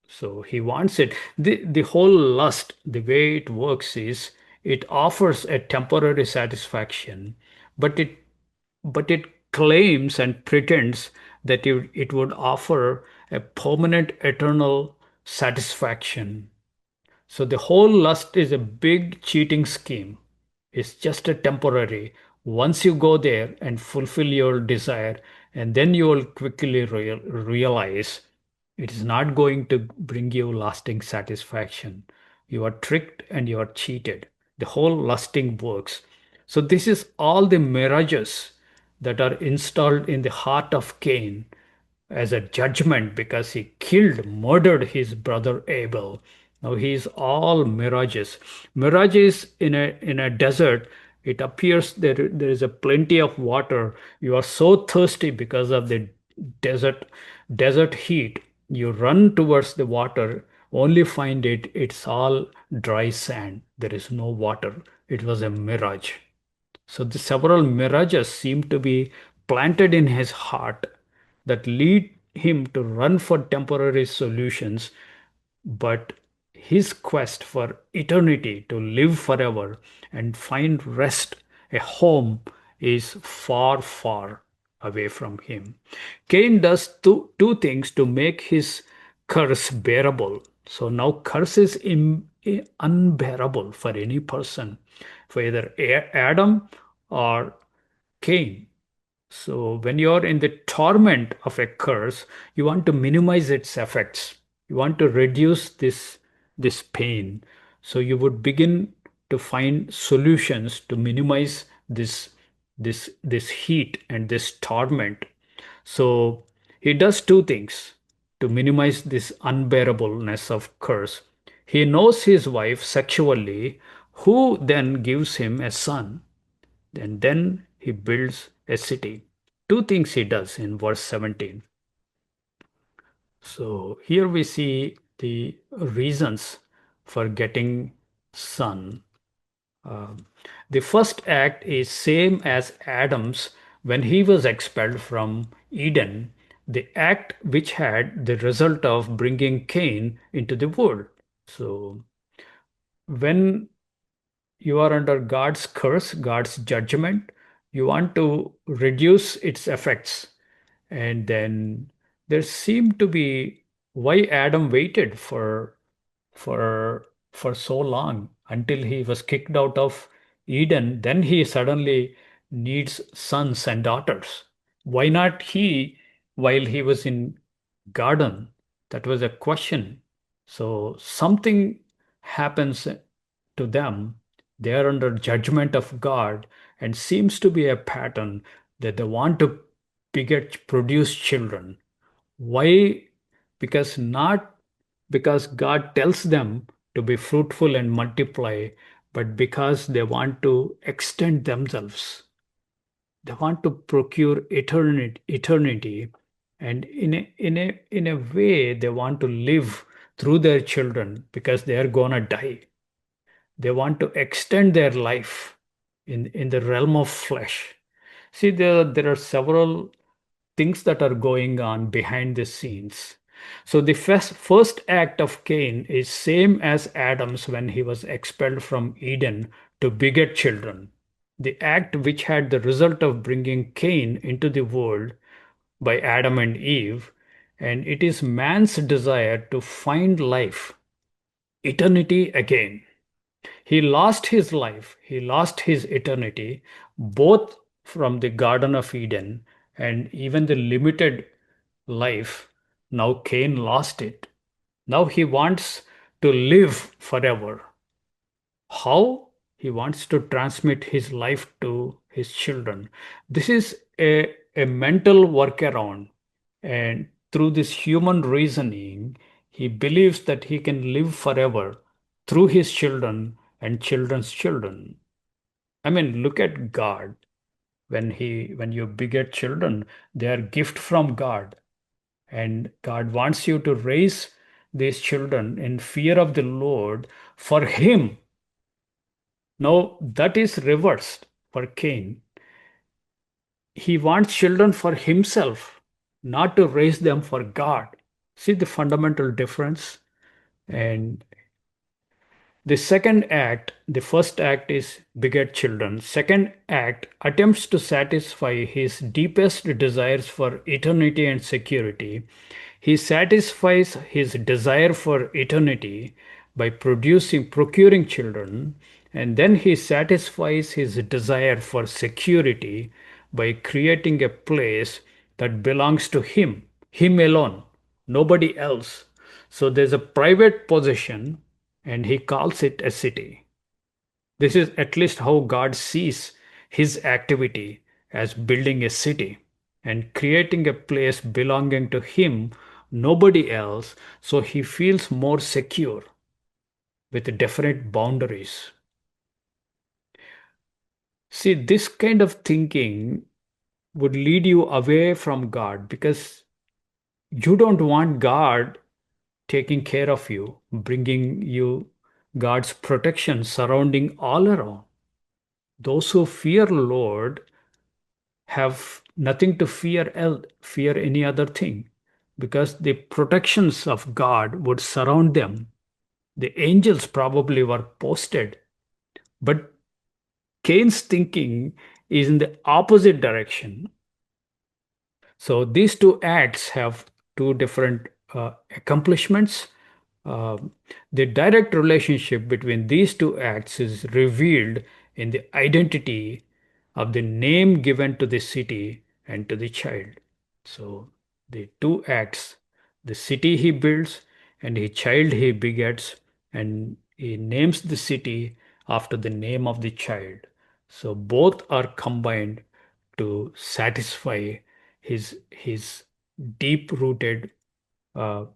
So he wants it. The whole lust, the way it works is it offers a temporary satisfaction, but it claims and pretends that it would offer a permanent eternal satisfaction. So the whole lust is a big cheating scheme. It's just a temporary. Once you go there and fulfill your desire, and then you will quickly realize it is not going to bring you lasting satisfaction. You are tricked and you are cheated. The whole lusting works. So this is all the mirages that are installed in the heart of Cain as a judgment because he murdered his brother Abel. Now he is all mirages. Mirages in a desert, it appears there is a plenty of water. You are so thirsty because of the desert desert heat. You run towards the water, only find it's all dry sand. There is no water. It was a mirage. So the several mirages seem to be planted in his heart that lead him to run for temporary solutions, but his quest for eternity, to live forever and find rest, a home, is far, far away from him. Cain does two things to make his curse bearable. So now curse is unbearable for any person, for either Adam or Cain. So when you're in the torment of a curse, you want to minimize its effects. You want to reduce this pain. So you would begin to find solutions to minimize this heat and this torment. So he does two things to minimize this unbearableness of curse. He knows his wife sexually, who then gives him a son, and then he builds a city. Two things he does in verse 17. So here we see the reasons for getting son. Uh, the first act is same as Adam's when he was expelled from Eden, the act which had the result of bringing Cain into the world. So when you are under God's curse, God's judgment, you want to reduce its effects. And then there seemed to be why Adam waited for so long until he was kicked out of Eden. Then he suddenly needs sons and daughters. Why not he while he was in garden? That was a question. So something happens to them. They are under judgment of God, and seems to be a pattern that they want to produce children. Why? Because not because God tells them to be fruitful and multiply, but because they want to extend themselves. They want to procure eternity, and in a way they want to live through their children because they are gonna die. They want to extend their life in the realm of flesh. See, there are several things that are going on behind the scenes. So the first act of Cain is same as Adam's when he was expelled from Eden to beget children. The act which had the result of bringing Cain into the world by Adam and Eve, and it is man's desire to find life, eternity again. He lost his life, he lost his eternity, both from the Garden of Eden and even the limited life. Now Cain lost it. Now he wants to live forever. How? He wants to transmit his life to his children. This is a mental workaround. And through this human reasoning, he believes that he can live forever through his children and children's children. I mean, look at God. When you beget children, they are gift from God. And God wants you to raise these children in fear of the Lord for him. Now that is reversed for Cain. He wants children for himself, not to raise them for God. See the fundamental difference? And the second act, the first act is beget children. Second act attempts to satisfy his deepest desires for eternity and security. He satisfies his desire for eternity by procuring children, and then he satisfies his desire for security by creating a place that belongs to him alone, nobody else. So there's a private possession, and he calls it a city. This is at least how God sees his activity, as building a city and creating a place belonging to him, nobody else, so he feels more secure with definite boundaries. See, this kind of thinking would lead you away from God because you don't want God taking care of you, bringing you God's protection surrounding all around. Those who fear Lord have nothing to fear any other thing, because the protections of God would surround them. The angels probably were posted, but Cain's thinking is in the opposite direction. So these two acts have two different accomplishments. Um, the direct relationship between these two acts is revealed in the identity of the name given to the city and to the child. So the two acts, the city he builds and the child he begets, and he names the city after the name of the child. So both are combined to satisfy his deep rooted uh,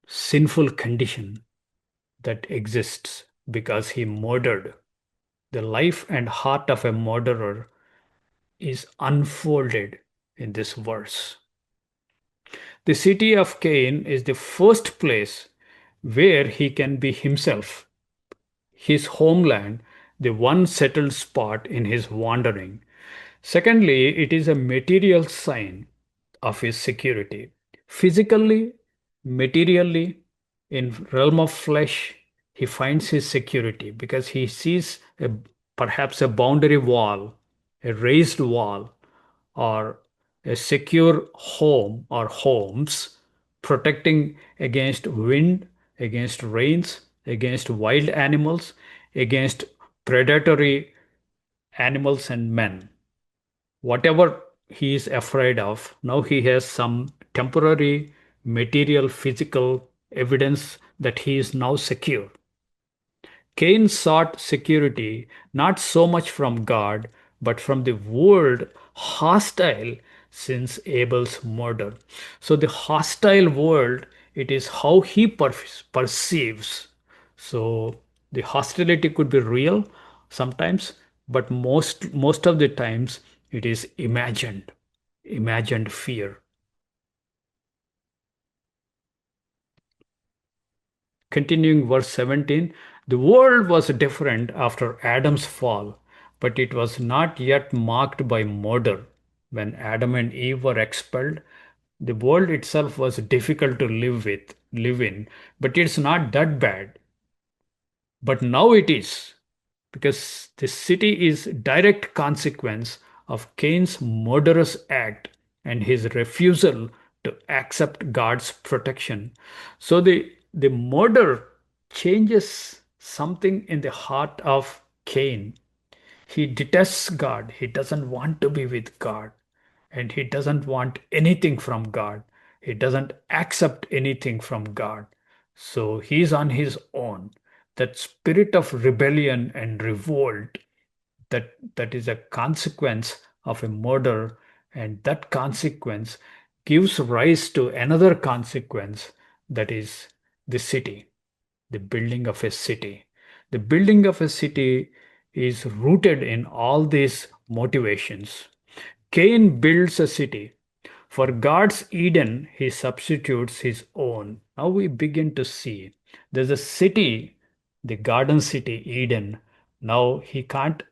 sinful condition that exists because he murdered. The life and heart of a murderer is unfolded in this verse. The city of Cain is the first place where he can be himself, his homeland, the one settled spot in his wandering. Secondly, it is a material sign of his security. Physically, materially, in realm of flesh, he finds his security because he sees perhaps a boundary wall, a raised wall, or a secure home or homes protecting against wind, against rains, against wild animals, against predatory animals and men. Whatever he is afraid of, now he has some temporary material physical evidence that he is now secure. Cain sought security not so much from God, but from the world hostile since Abel's murder. So the hostile world, it is how he perceives. So the hostility could be real sometimes, but most of the times it is imagined fear. Continuing verse 17, the world was different after Adam's fall, but it was not yet marked by murder. When Adam and Eve were expelled, the world itself was difficult to live in, but it's not that bad. But now it is, because the city is direct consequence of Cain's murderous act and his refusal to accept God's protection. So the murder changes something in the heart of Cain. He detests God. He doesn't want to be with God. And he doesn't want anything from God. He doesn't accept anything from God. So he's on his own. That spirit of rebellion and revolt, that is a consequence of a murder, and that consequence gives rise to another consequence, that is the city, the building of a city. The building of a city is rooted in all these motivations. Cain builds a city. For God's Eden, he substitutes his own. Now we begin to see there's a city, the garden city, Eden. Now he can't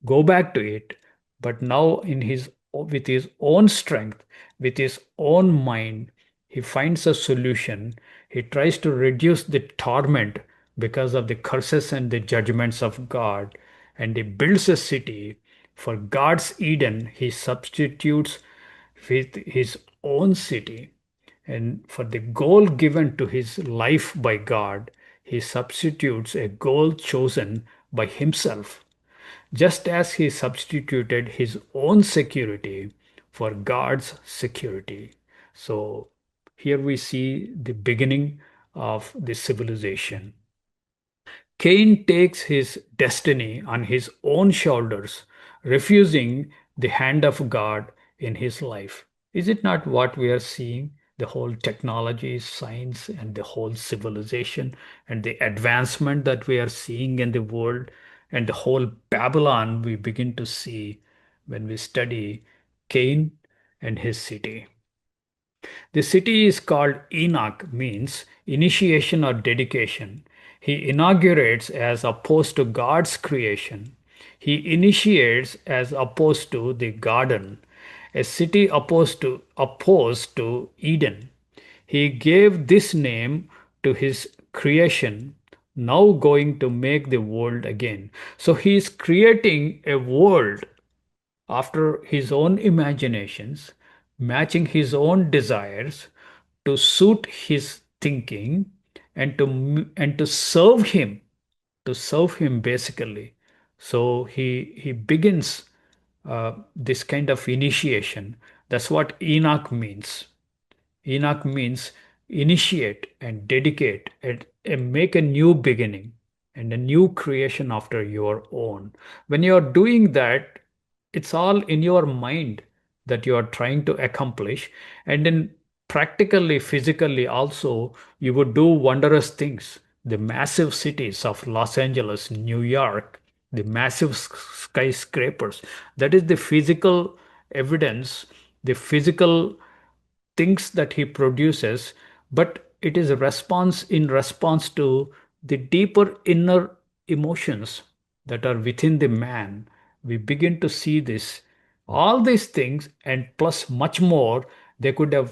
go back to it, but now in his with his own strength, with his own mind, he finds a solution. He tries to reduce the torment because of the curses and the judgments of God, and he builds a city. For God's Eden, he substitutes with his own city. And for the goal given to his life by God, he substitutes a goal chosen by himself, just as he substituted his own security for God's security. So here we see the beginning of the civilization. Cain takes his destiny on his own shoulders, refusing the hand of God in his life. Is it not what we are seeing? The whole technology, science, and the whole civilization, and the advancement that we are seeing in the world, and the whole Babylon we begin to see when we study Cain and his city. The city is called Enoch, means initiation or dedication. He inaugurates as opposed to God's creation. He initiates as opposed to the garden, a city opposed to Eden. He gave this name to his creation, now going to make the world again. So he is creating a world after his own imaginations, matching his own desires to suit his thinking, and to serve him basically. So he begins this kind of initiation. That's what Enoch means. Enoch means initiate and dedicate and make a new beginning and a new creation after your own. When you are doing that, it's all in your mind that you are trying to accomplish. And then practically, physically also, you would do wondrous things. The massive cities of Los Angeles, New York, the massive skyscrapers, that is the physical evidence, the physical things that he produces, but it is a response in response to the deeper inner emotions that are within the man. We begin to see this. All these things, and plus much more, they could have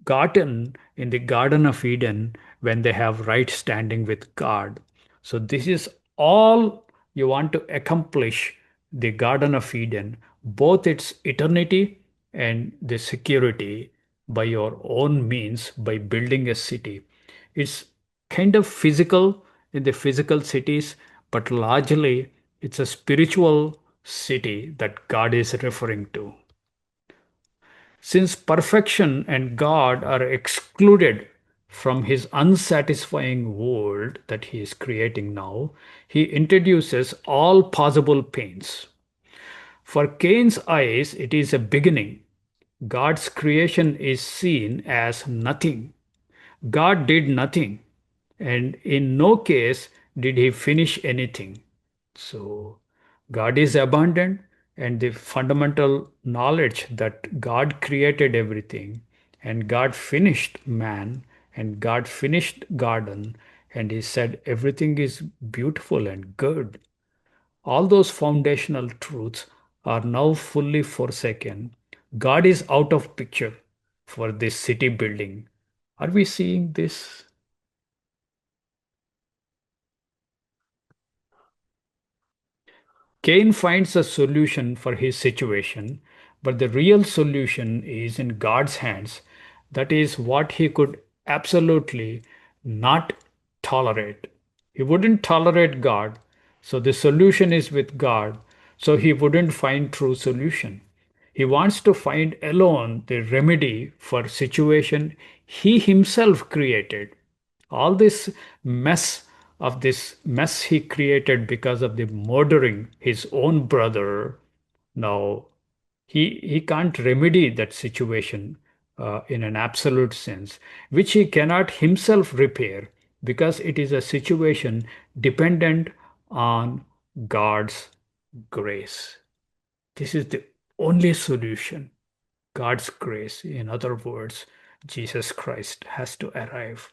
gotten in the Garden of Eden when they have right standing with God. So, this is all you want to accomplish the Garden of Eden, both its eternity and the security by your own means by building a city. It's kind of physical in the physical cities, but largely it's a spiritual city that God is referring to. Since perfection and God are excluded from his unsatisfying world that he is creating now, he introduces all possible pains. For Cain's eyes, it is a beginning. God's creation is seen as nothing. God did nothing, and in no case did he finish anything. So, God is abundant, and the fundamental knowledge that God created everything, and God finished man, and God finished garden, and he said everything is beautiful and good. All those foundational truths are now fully forsaken. God is out of picture for this city building. Are we seeing this? Cain finds a solution for his situation, but the real solution is in God's hands. That is what he could absolutely not tolerate. He wouldn't tolerate God. So the solution is with God. So he wouldn't find true solution. He wants to find alone the remedy for situation he himself created. All this mess he created because of the murdering his own brother. Now he can't remedy that situation in an absolute sense, which he cannot himself repair because it is a situation dependent on God's grace. This is the only solution. God's grace, in other words, Jesus Christ has to arrive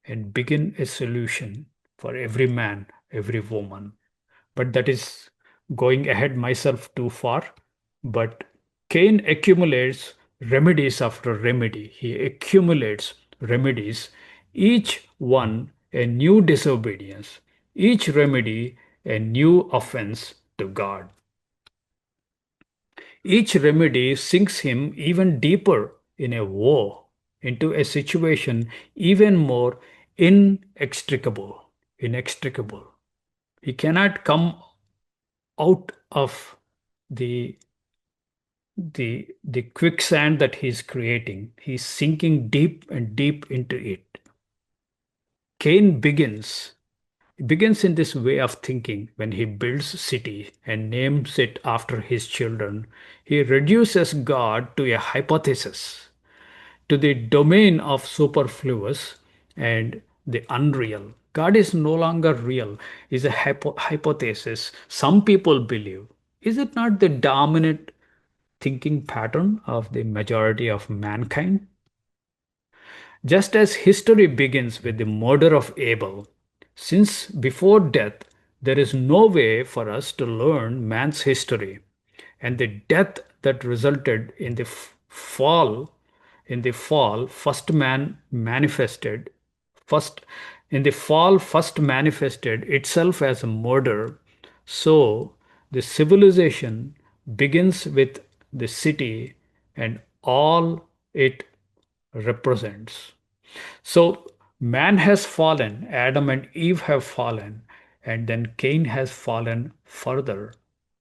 and begin a solution for every man, every woman. But that is going ahead myself too far. But Cain accumulates remedies after remedy. He accumulates remedies, each one a new disobedience, each remedy a new offense to God. Each remedy sinks him even deeper in a woe, into a situation even more inextricable. Inextricable. He cannot come out of the the quicksand that he's creating. He's sinking deep and deep into it. Cain begins in this way of thinking when he builds city and names it after his children. He reduces God to a hypothesis, to the domain of superfluous and the unreal. God is no longer real, is a hypothesis. Some people believe. Is it not the dominant thinking pattern of the majority of mankind? Just as history begins with the murder of Abel, since before death there is no way for us to learn man's history, and the death that resulted in the fall, first man manifested, first in the fall first manifested itself as a murder. So the civilization begins with the city and all it represents. So man has fallen, Adam and Eve have fallen, and then Cain has fallen further.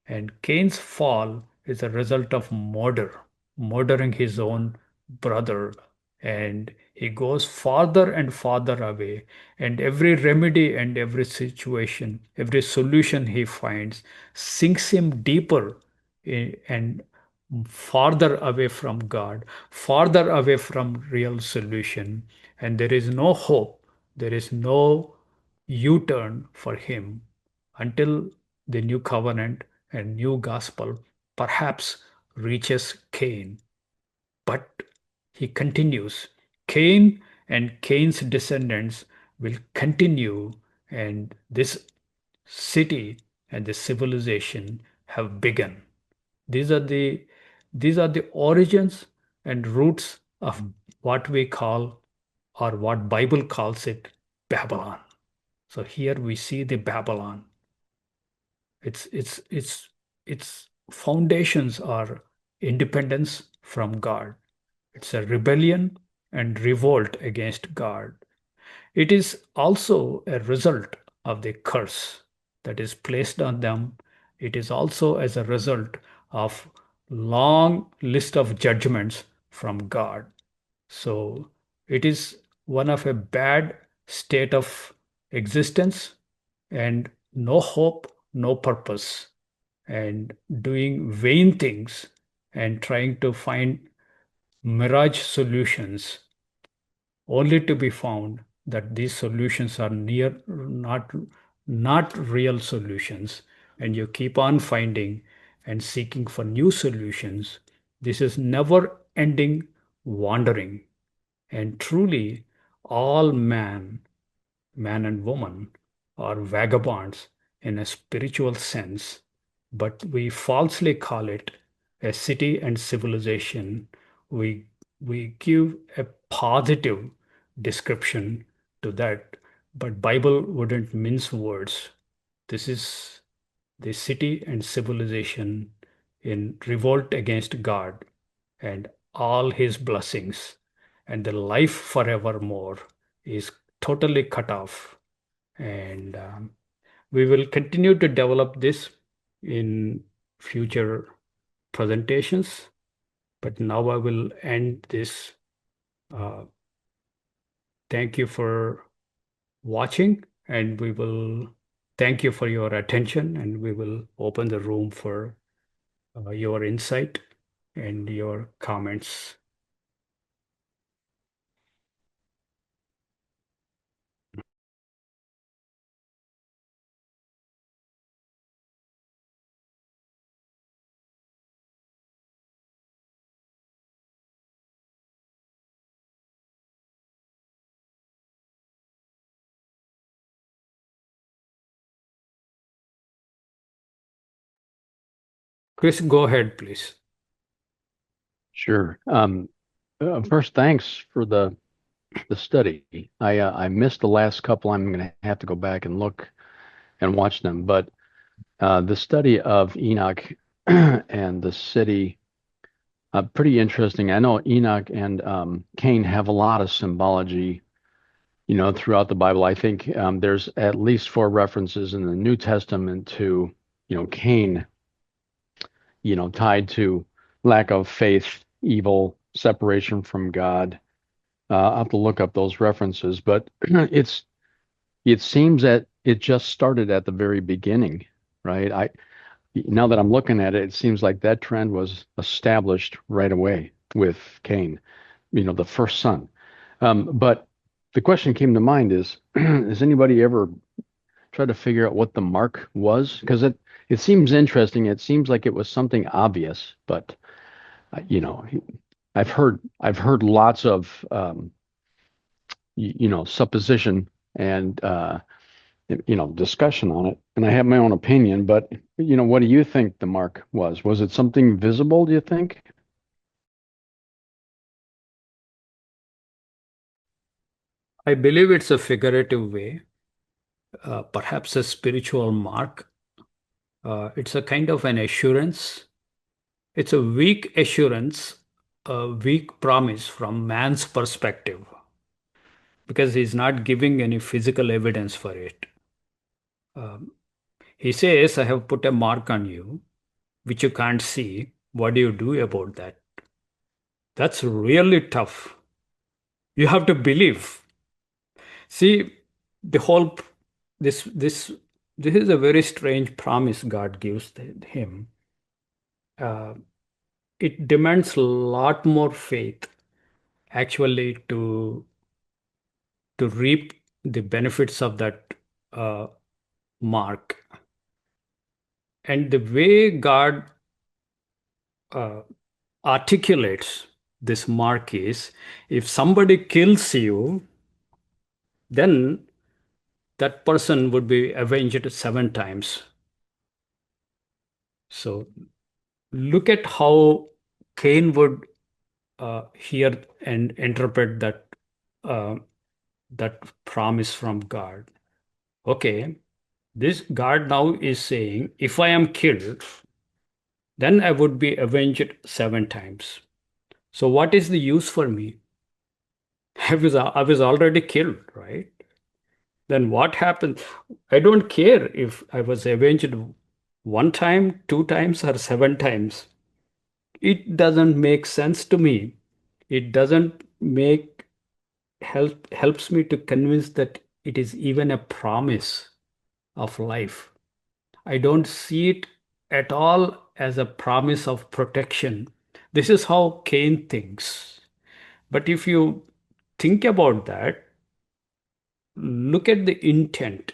And Cain's fall is a result of murder, murdering his own brother. And he goes farther and farther away. And every remedy and every situation, every solution he finds sinks him deeper and farther away from God, farther away from real solution, and there is no hope, there is no U-turn for him until the new covenant and new gospel perhaps reaches Cain. But he continues. Cain and Cain's descendants will continue, and this city and this civilization have begun. These are the these are the origins and roots of what we call, or what Bible calls it, Babylon. So here we see the Babylon. Its foundations are independence from God. It's a rebellion and revolt against God. It is also a result of the curse that is placed on them. It is also as a result of long list of judgments from God. So it is one of a bad state of existence and no hope, no purpose, and doing vain things and trying to find mirage solutions, only to be found that these solutions are not real solutions, and you keep on finding and seeking for new solutions. This is never ending wandering, and truly all man and woman are vagabonds in a spiritual sense, but we falsely call it a city and civilization. We give a positive description to that, but Bible wouldn't mince words. This is the city and civilization in revolt against God, and all his blessings, and the life forevermore is totally cut off. And we will continue to develop this in future presentations. But now I will end this. Uh, Thank you for watching, and we will thank you for your attention, and we will open the room for your insight and your comments. Chris, go ahead, please. Sure. First, thanks for the study. I missed the last couple. I'm going to have to go back and look and watch them. But the study of Enoch and the city, pretty interesting. I know Enoch and Cain have a lot of symbology, throughout the Bible. I think there's at least four references in the New Testament to, Cain, tied to lack of faith, evil, separation from God. I'll have to look up those references, but it seems that it just started at the very beginning, right? Now that I'm looking at it, it seems like that trend was established right away with Cain, the first son. But the question came to mind is, has anybody ever tried to figure out what the mark was? Because it seems interesting. It seems like it was something obvious, but you know, I've heard lots of supposition and discussion on it, and I have my own opinion. But what do you think the mark was? Was it something visible, do you think? I believe it's a figurative way, perhaps a spiritual mark. It's a kind of an assurance. It's a weak assurance, a weak promise from man's perspective, because he's not giving any physical evidence for it. Um, he says, I have put a mark on you, which you can't see. What do you do about that? That's really tough. You have to believe. See, the whole this this this is a very strange promise God gives him. Uh, it demands a lot more faith actually to reap the benefits of that uh, mark. And the way God uh, articulates this mark is, if somebody kills you, then that person would be avenged 7 times. So look at how Cain would hear and interpret uh, that promise from God. Okay, this God now is saying, if I am killed, then I would be avenged 7 times. So what is the use for me? I was already killed, right? Then what happens? I don't care if I was avenged 1 time, 2 times, or 7 times. It doesn't make sense to me. It doesn't make helps me to convince that it is even a promise of life. I don't see it at all as a promise of protection. This is how Cain thinks. But if you think about that, look at the intent.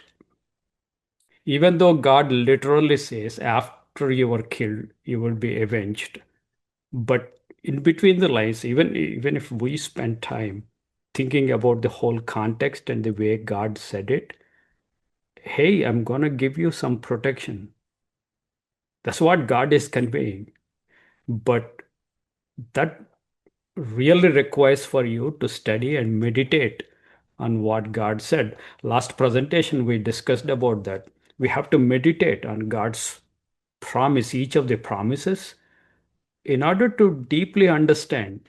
Even though God literally says, after you are killed, you will be avenged. But in between the lines, even if we spend time thinking about the whole context and the way God said it, hey, I'm gonna give you some protection. That's what God is conveying. But that really requires for you to study and meditate on what God said. Last presentation, we discussed about that. We have to meditate on God's promise, each of the promises, in order to deeply understand.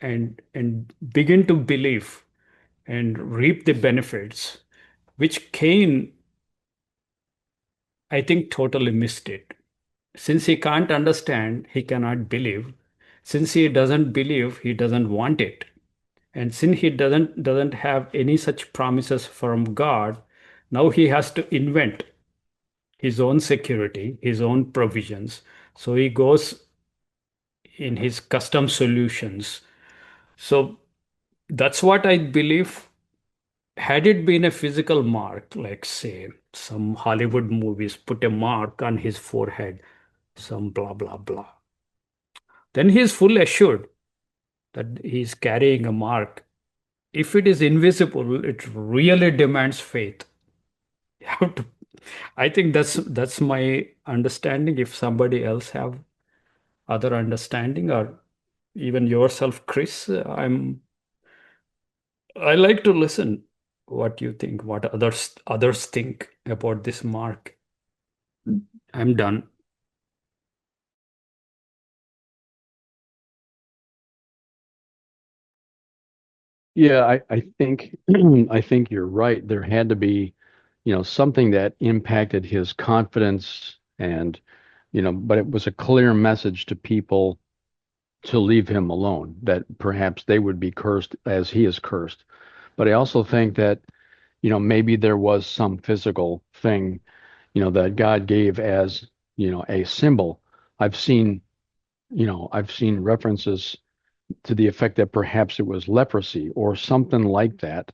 and begin to believe and reap the benefits, which Cain, I think, totally missed it. Since he can't understand, he cannot believe. Since he doesn't believe, he doesn't want it. And since he doesn't have any such promises from God, now he has to invent his own security, his own provisions. So he goes in his custom solutions. So that's what I believe. Had it been a physical mark, like say some Hollywood movies put a mark on his forehead, some blah blah blah, then he is fully assured that he is carrying a mark. If it is invisible, it really demands faith. You have to, I think that's my understanding. If somebody else have other understanding, or even yourself, Chris, I like to listen what you think, what others think about this mark. I'm done. Yeah, I think I think you're right. There had to be, something that impacted his confidence and, but it was a clear message to people to leave him alone, that perhaps they would be cursed as he is cursed. But I also think that, maybe there was some physical thing, that God gave as, a symbol. I've seen, I've seen references to the effect that perhaps it was leprosy or something like that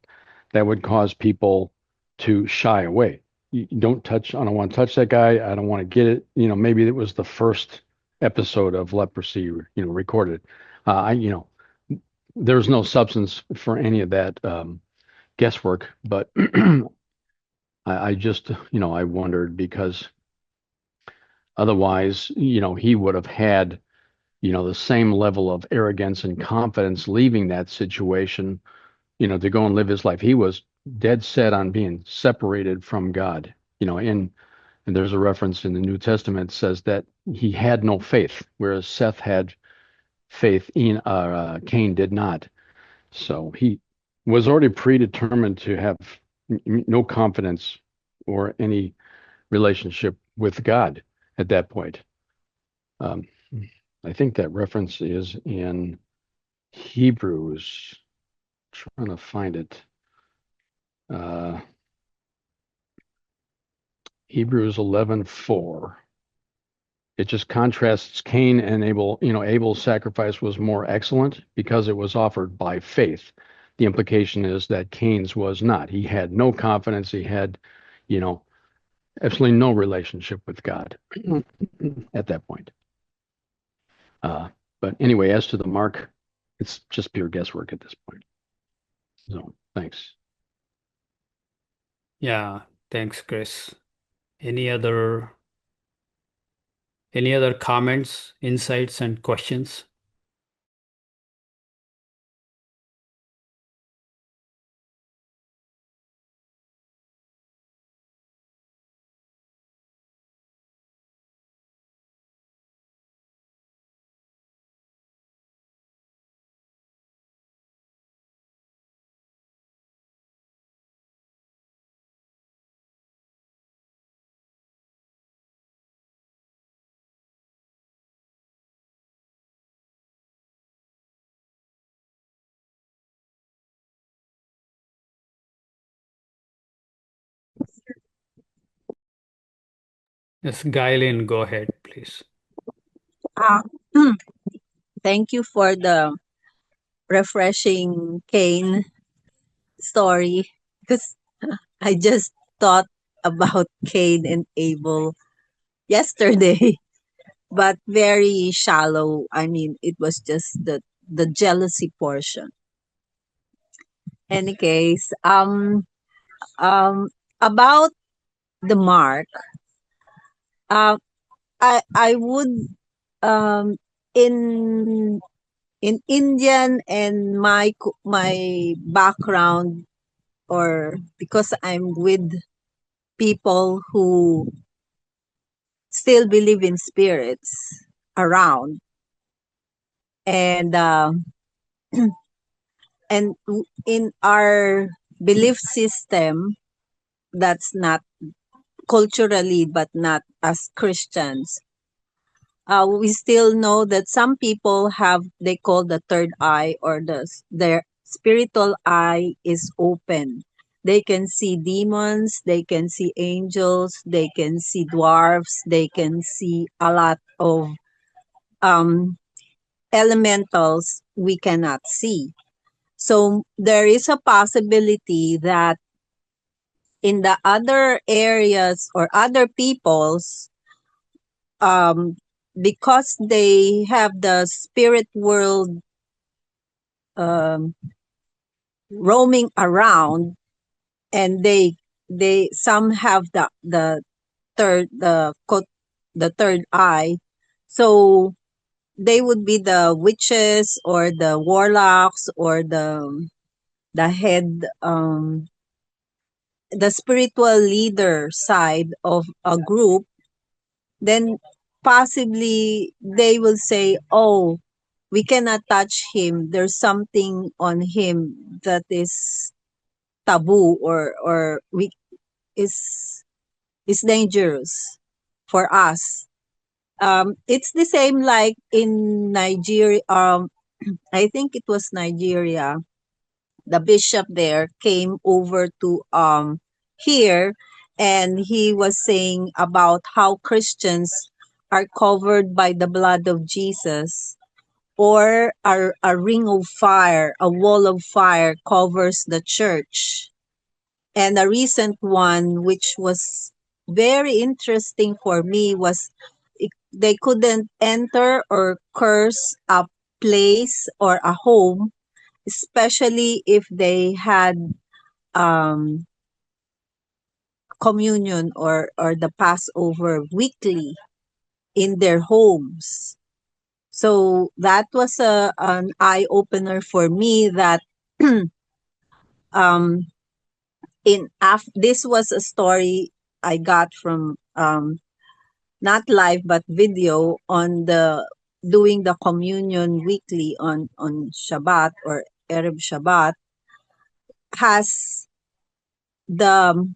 that would cause people to shy away. You don't touch, I don't want to touch that guy. I don't want to get it. Maybe it was the first episode of leprosy, recorded. There's no substance for any of that guesswork, but I just, I wondered because otherwise, he would have had, the same level of arrogance and confidence leaving that situation, to go and live his life. He was dead set on being separated from God, and there's a reference in the New Testament that says that he had no faith, whereas Seth had faith in Cain did not. So he was already predetermined to have no confidence or any relationship with God at that point. Um, I think that reference is in Hebrews. Trying to find it. Uh, Hebrews 11:4. It just contrasts Cain and Abel. Abel's sacrifice was more excellent because it was offered by faith. The implication is that Cain's was not. He had no confidence. He had, you know, absolutely no relationship with God at that point. But anyway, as to the mark, it's just pure guesswork at this point. So thanks. Yeah, thanks, Chris. Any other any other comments, insights, and questions? Yes, Gailen, go ahead, please. Uh, Thank you for the refreshing Cain story because I just thought about Cain and Abel yesterday, but very shallow. I mean, it was just the jealousy portion. Any case, um, about the mark, uh, I would um in Indian and my background, or because I'm with people who still believe in spirits around, and and in our belief system, that's not culturally, but not as Christians. We still know that some people have, they call the third eye, or their spiritual eye is open. They can see demons, they can see angels, they can see dwarfs, they can see a lot of um, elementals we cannot see. So there is a possibility that in the other areas or other peoples, um, because they have the spirit world um, roaming around, and they some have the third eye, so they would be the witches or the warlocks or the head, the spiritual leader side of a group. Then possibly they will say, oh, we cannot touch him, there's something on him that is taboo, or we is dangerous for us. It's the same like in Nigeria. I think it was Nigeria. The bishop there came over to here, and he was saying about how Christians are covered by the blood of Jesus, or a ring of fire, a wall of fire covers the church. And a recent one, which was very interesting for me, was they couldn't enter or curse a place or a home, especially if they had um, communion or the Passover weekly in their homes. So that was an eye opener for me, that um, this was a story I got from not live but video on the doing the communion weekly on Shabbat or Erev Shabbat, has the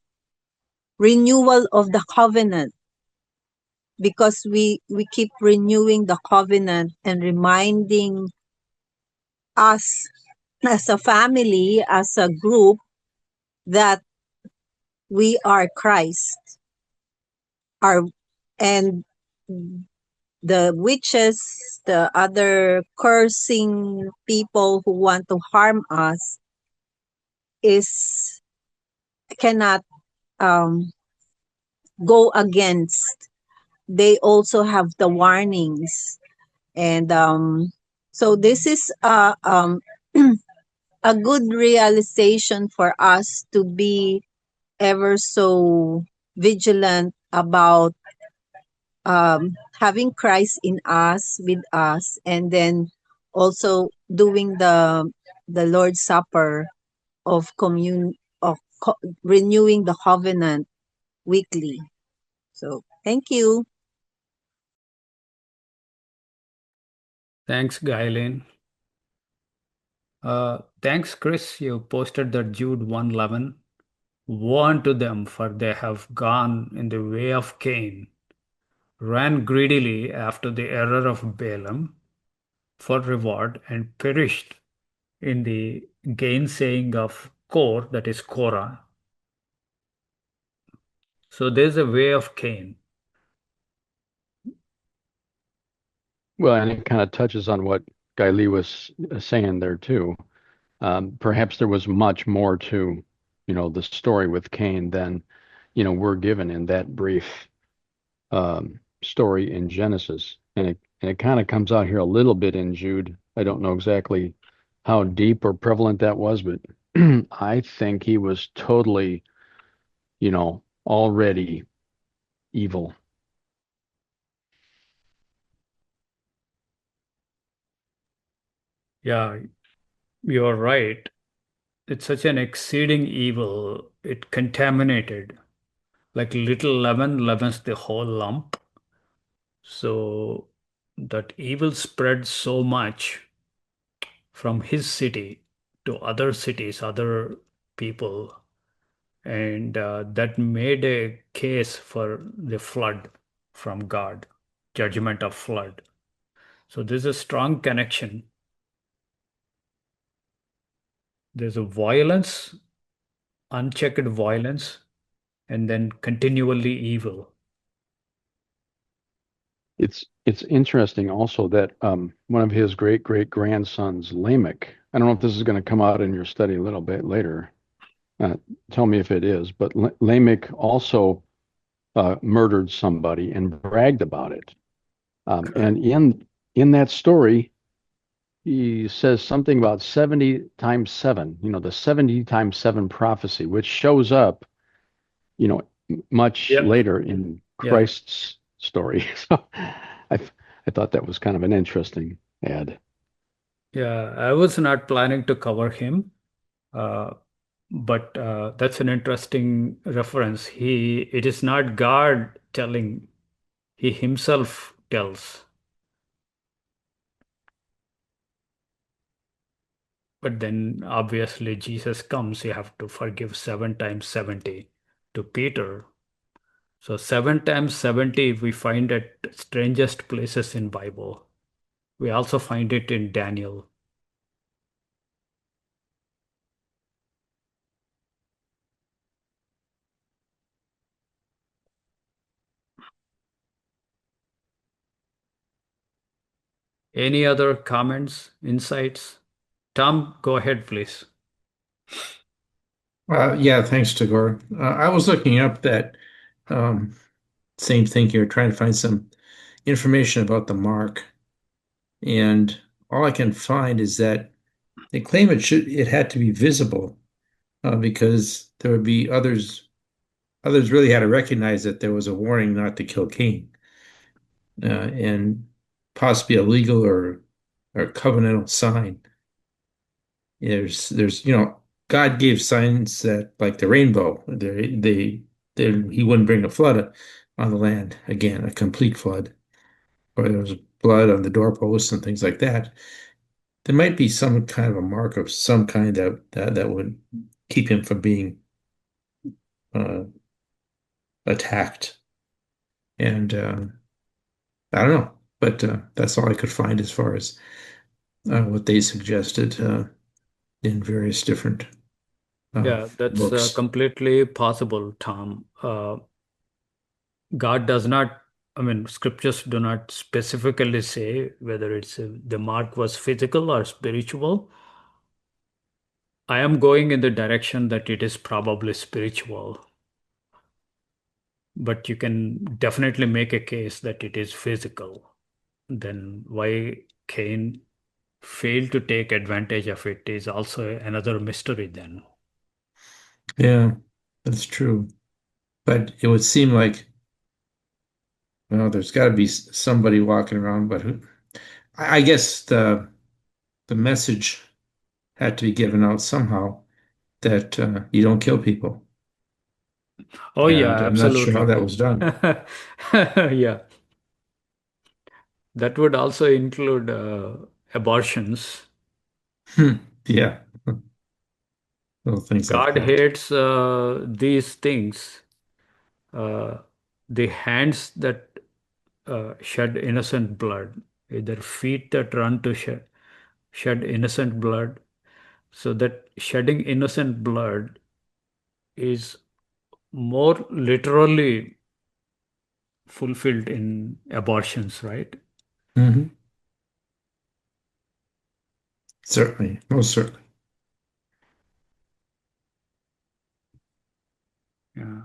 renewal of the covenant, because we keep renewing the covenant and reminding us as a family, as a group, that we are Christ, our and the witches, the other cursing people who want to harm us, is cannot um, go against. They also have the warnings, and so this is a good realization for us to be ever so vigilant about having Christ in us, with us, and then also doing the Lord's Supper of renewing the covenant weekly. So thank you. Thanks, Guyleen. Thanks, Chris. You posted that Jude 1:11. Woe unto them, for they have gone in the way of Cain, ran greedily after the error of Balaam for reward, and perished in the gainsaying of Kor, that is Korah. So there's a way of Cain. Well, and it kind of touches on what Guy Lee was saying there too. Perhaps there was much more to, the story with Cain than, we're given in that brief story in Genesis. And it kind of comes out here a little bit in Jude. I don't know exactly how deep or prevalent that was, but I think he was totally, already evil. Yeah, you're right. It's such an exceeding evil. It contaminated. Like little leaven leavens the whole lump. So that evil spread so much from his city to other cities, other people, and that made a case for the flood from God, judgment of flood. So there's a strong connection. There's a violence, unchecked violence, and then continually evil. It's interesting also that one of his great grandsons, Lamech. I don't know if this is going to come out in your study a little bit later. Uh, Tell me if it is. But Lamech also murdered somebody and bragged about it. And in that story, he says something about 70 times 7, the 70 times 7 prophecy, which shows up, much Yep. later in Yeah. Christ's story. So I thought that was kind of an interesting add. Yeah. I was not planning to cover him, uh, but that's an interesting reference. It is not God telling, he himself tells. But then obviously Jesus comes, you have to forgive 7 times 70 to Peter. So 7 times 70 we find at strangest places in Bible. We also find it in Daniel. Any other comments, insights? Tom, go ahead, please. Yeah, thanks, Tagore. I was looking up that um, same thing here, trying to find some information about the mark, and all I can find is that they claim it had to be visible because there would be others really had to recognize that there was a warning not to kill Cain, and possibly a legal or covenantal sign. There's God gave signs that like the rainbow, he wouldn't bring a flood on the land again, a complete flood, or there was blood on the doorposts and things like that. There might be some kind of a mark of some kind that would keep him from being uh, attacked. And I don't know, but that's all I could find as far as what they suggested in various different Yeah, that's books. completely possible, Tom. God does not, I mean, scriptures do not specifically say whether the mark was physical or spiritual. I am going in the direction that it is probably spiritual, but you can definitely make a case that it is physical. Then why Cain failed to take advantage of it is also another mystery then. Yeah, that's true. But it would seem like, well, there's got to be somebody walking around, but I guess the message had to be given out somehow that you don't kill people, Oh and yeah, I'm not sure how absolutely. that was done. Yeah, that would also include abortions. Yeah, little things like God that. hates these things. Uh, the hands that shed innocent blood, either feet that run to shed innocent blood. So that shedding innocent blood is more literally fulfilled in abortions, right? Hmm. Certainly, most certainly. Yeah.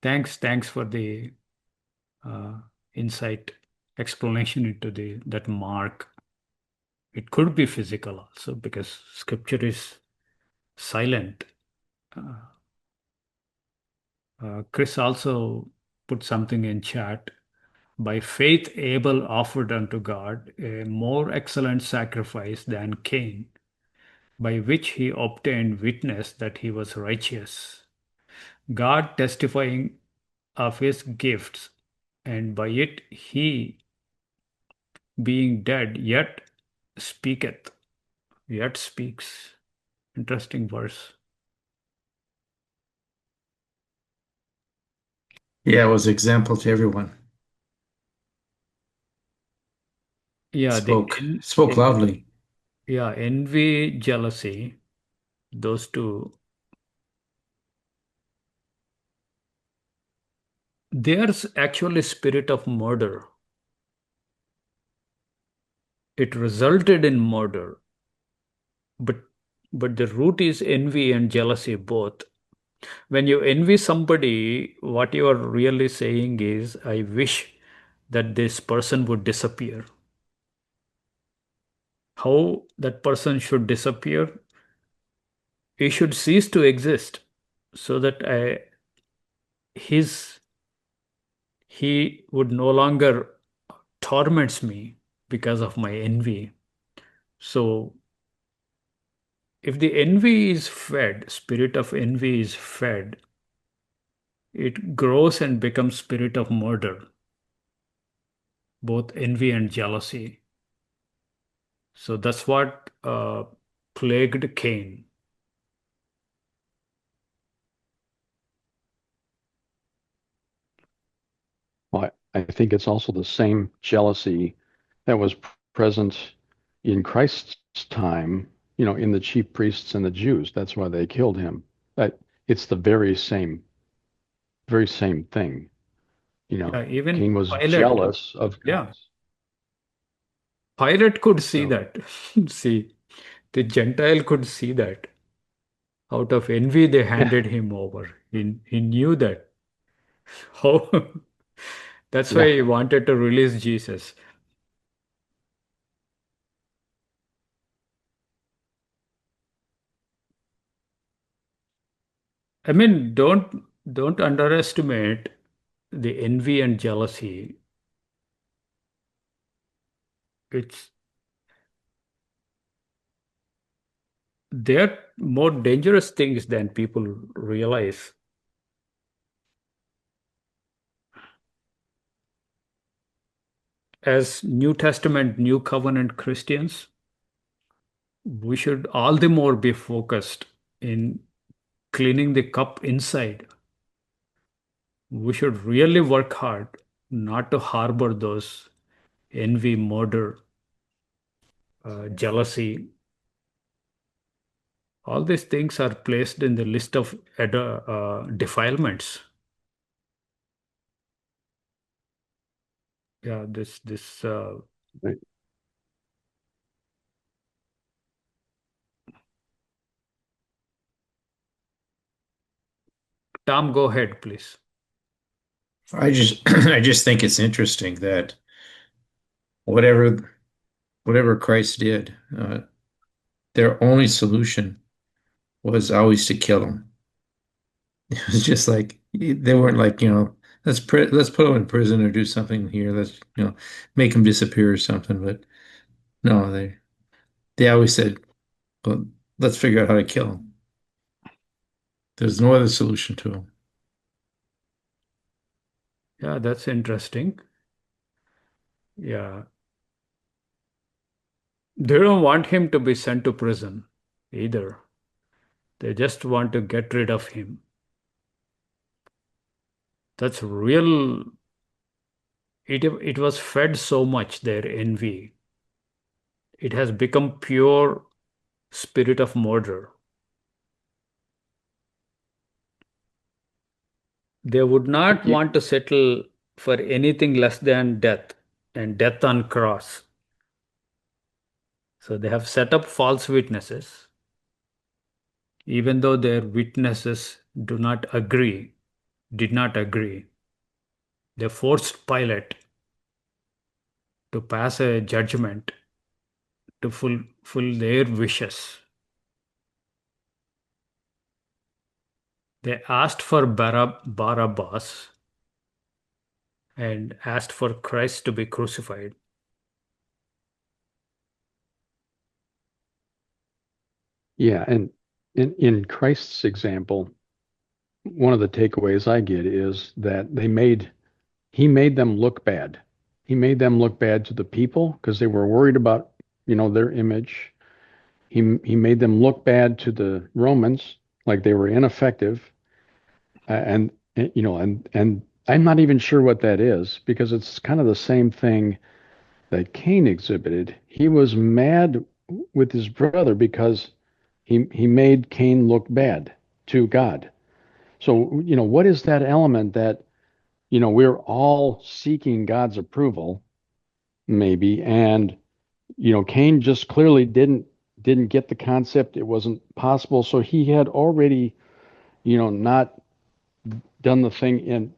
Thanks for the uh, insight explanation into the that mark. It could be physical also because scripture is silent. Uh, Chris also put something in chat. By faith, Abel offered unto God a more excellent sacrifice than Cain, by which he obtained witness that he was righteous, God testifying of his gifts, and by it he being dead, yet speaketh, yet speaks. Interesting verse. Yeah, it was example to everyone. Yeah, Spoke loudly. yeah, envy, jealousy, those two. There's actually spirit of murder. It resulted in murder, but the root is envy and jealousy both. When you envy somebody, what you are really saying is, I wish that this person would disappear. How that person should disappear? He should cease to exist so that his he would no longer torments me because of my envy. So if the envy is fed, spirit of envy is fed, it grows and becomes spirit of murder, both envy and jealousy. So that's what plagued Cain. Well, I think it's also the same jealousy that was present in Christ's time, in the chief priests and the Jews. That's why they killed him. That it's the very same thing. Yeah, even Cain was Pilate. jealous of Yeah, God's. Pilate could see So that. See, the Gentile could see that. Out of envy, they handed him over. He knew that. How? That's why yeah, he wanted to release Jesus. I mean, don't underestimate the envy and jealousy. It's they're more dangerous things than people realize. As New Testament, New Covenant Christians, we should all the more be focused in cleaning the cup inside. We should really work hard not to harbor those envy, murder, jealousy. All these things are placed in the list of defilements. Yeah, this right. Tom, go ahead, please. I just think it's interesting that whatever whatever Christ did, their only solution was always to kill him. It was just like they weren't like, let's put him in prison or do something here. Let's, make him disappear or something. But no, they always said, well, let's figure out how to kill him. There's no other solution to him. Yeah, that's interesting. Yeah. They don't want him to be sent to prison either. They just want to get rid of him. That's real. It was fed so much, their envy. It has become pure spirit of murder. They would not Yeah, want to settle for anything less than death and death on cross. So they have set up false witnesses, even though their witnesses did not agree. They forced Pilate to pass a judgment to fulfill their wishes. They asked for Barabbas and asked for Christ to be crucified. yeah, and in Christ's example, one of the takeaways I get is that he made them look bad. he made them look bad to the people because they were worried about, their image. He made them look bad to the Romans, like they were ineffective. And and I'm not even sure what that is because it's kind of the same thing that Cain exhibited. He was mad with his brother because he made Cain look bad to God. So, what is that element that, we're all seeking God's approval, maybe, and Cain just clearly didn't get the concept. It wasn't possible. So he had already, not done the thing, and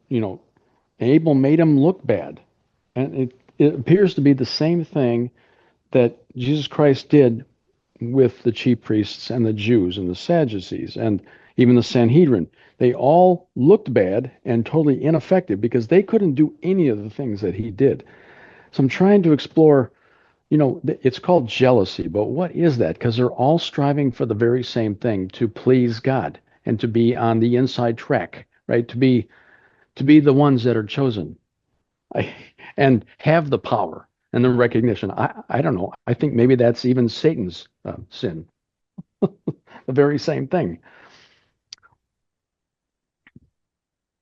Abel made him look bad. And it appears to be the same thing that Jesus Christ did with the chief priests and the Jews and the Sadducees and even the Sanhedrin. They all looked bad and totally ineffective because they couldn't do any of the things that he did. So I'm trying to explore, it's called jealousy, but what is that? Because they're all striving for the very same thing, to please God and to be on the inside track, right? To be the ones that are chosen. And have the power and the recognition. I don't know. I think maybe that's even Satan's sin. The very same thing.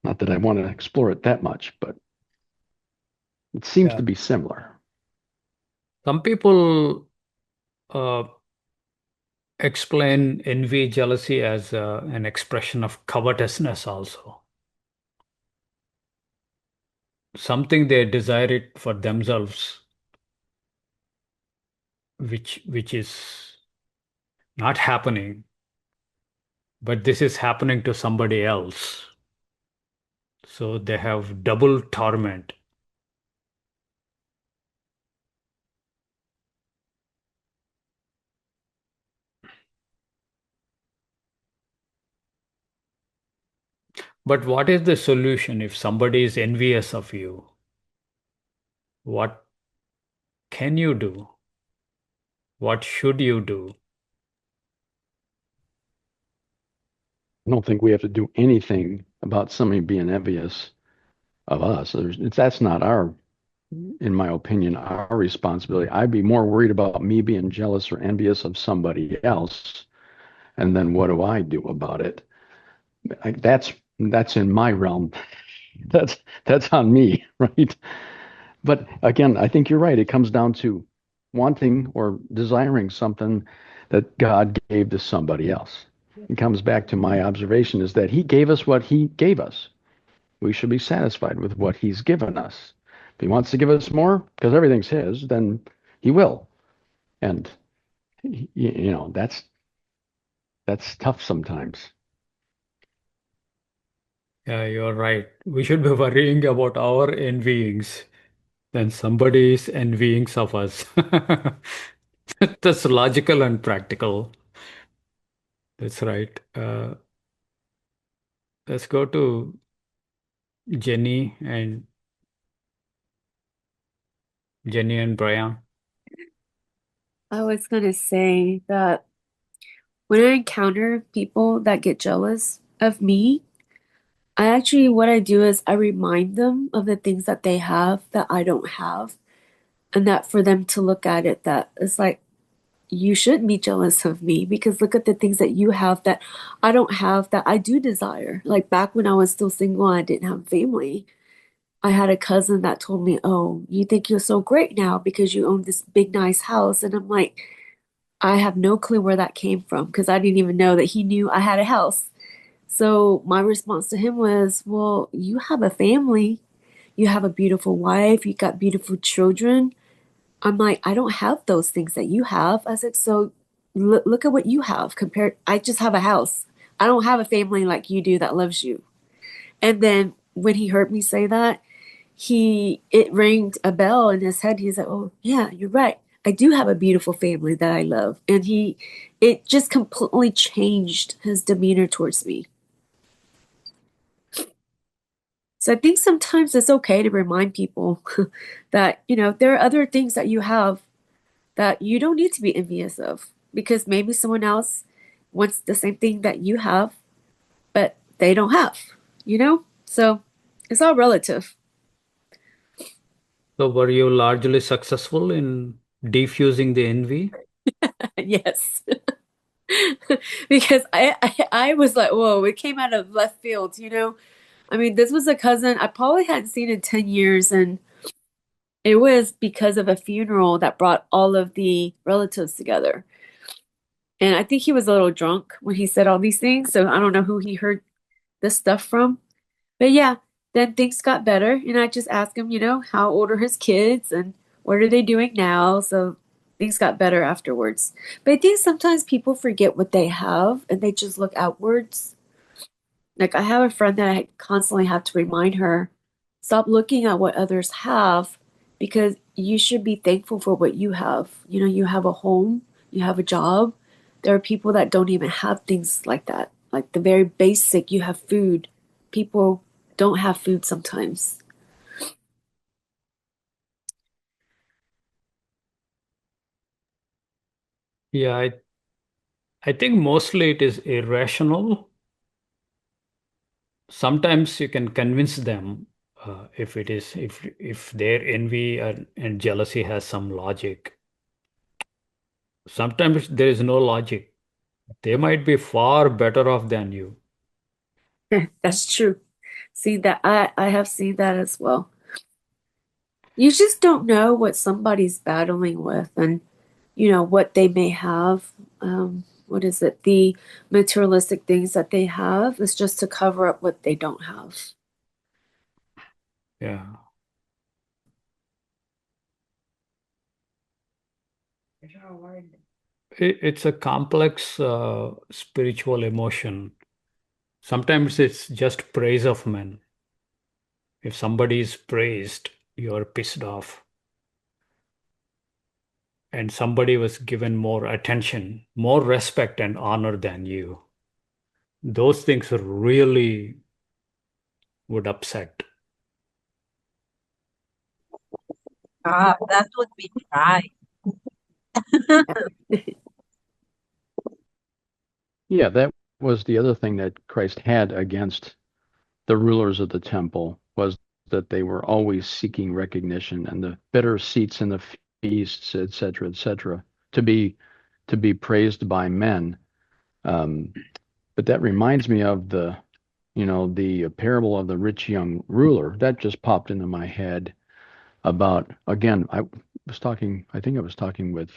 Not that I want to explore it that much, but it seems to be similar. Some people explain envy, jealousy as an expression of covetousness also. Something they desire it for themselves, which is not happening, but this is happening to somebody else. So they have double torment. But what is the solution if somebody is envious of you? What can you do? What should you do? I don't think we have to do anything about somebody being envious of us. That's not in my opinion, our responsibility. I'd be more worried about me being jealous or envious of somebody else. And then what do I do about it? That's in my realm. That's on me, right? But again, I think you're right. It comes down to wanting or desiring something that God gave to somebody else. It comes back to my observation is that he gave us what he gave us. We should be satisfied with what he's given us. If he wants to give us more, because everything's his, then he will. And that's tough sometimes. Yeah, you're right. We should be worrying about our envyings than somebody is envying of us. That's logical and practical. That's right. Let's go to Jenny and Brian. I was going to say that when I encounter people that get jealous of me, what I do is I remind them of the things that they have that I don't have. And that for them to look at it, that it's like, you shouldn't be jealous of me because look at the things that you have that I don't have that I do desire. Like back when I was still single and I didn't have family, I had a cousin that told me, "Oh, you think you're so great now because you own this big, nice house." And I'm like, I have no clue where that came from because I didn't even know that he knew I had a house. So my response to him was, "Well, you have a family, you have a beautiful wife, you got beautiful children." I'm like, I don't have those things that you have. I said, so look at what you have compared. I just have a house. I don't have a family like you do that loves you. And then when he heard me say that, it rang a bell in his head. He's like, oh yeah, you're right. I do have a beautiful family that I love. And it just completely changed his demeanor towards me. So I think sometimes it's okay to remind people that, there are other things that you have that you don't need to be envious of because maybe someone else wants the same thing that you have, but they don't have, So it's all relative. So were you largely successful in defusing the envy? Yes. Because I was like, whoa, it came out of left field, you know? I mean, this was a cousin I probably hadn't seen in 10 years, and it was because of a funeral that brought all of the relatives together. And I think he was a little drunk when he said all these things, so I don't know who he heard this stuff from. But yeah, then things got better, and I just asked him, you know, how old are his kids and what are they doing now? So things got better afterwards. But I think sometimes people forget what they have and they just look outwards. Like I have a friend that I constantly have to remind her, stop looking at what others have because you should be thankful for what you have. You know, you have a home, you have a job. There are people that don't even have things like that. Like the very basic, you have food. People don't have food sometimes. Yeah, I think mostly it is irrational. Sometimes you can convince them if their envy and jealousy has some logic. Sometimes there is no logic. They might be far better off than you. That's true. See that I have seen that as well. You just don't know what somebody's battling with and you know what they may have. What is it? The materialistic things that they have is just to cover up what they don't have. Yeah. It's a complex spiritual emotion. Sometimes it's just praise of men. If somebody is praised, you're pissed off. And somebody was given more attention, more respect and honor than you. Those things really would upset. That would be pride. Yeah, that was the other thing that Christ had against the rulers of the temple was that they were always seeking recognition and the better seats in the feasts, etc., to be praised by men. But that reminds me of the parable of the rich young ruler. That just popped into my head about, again, I think I was talking with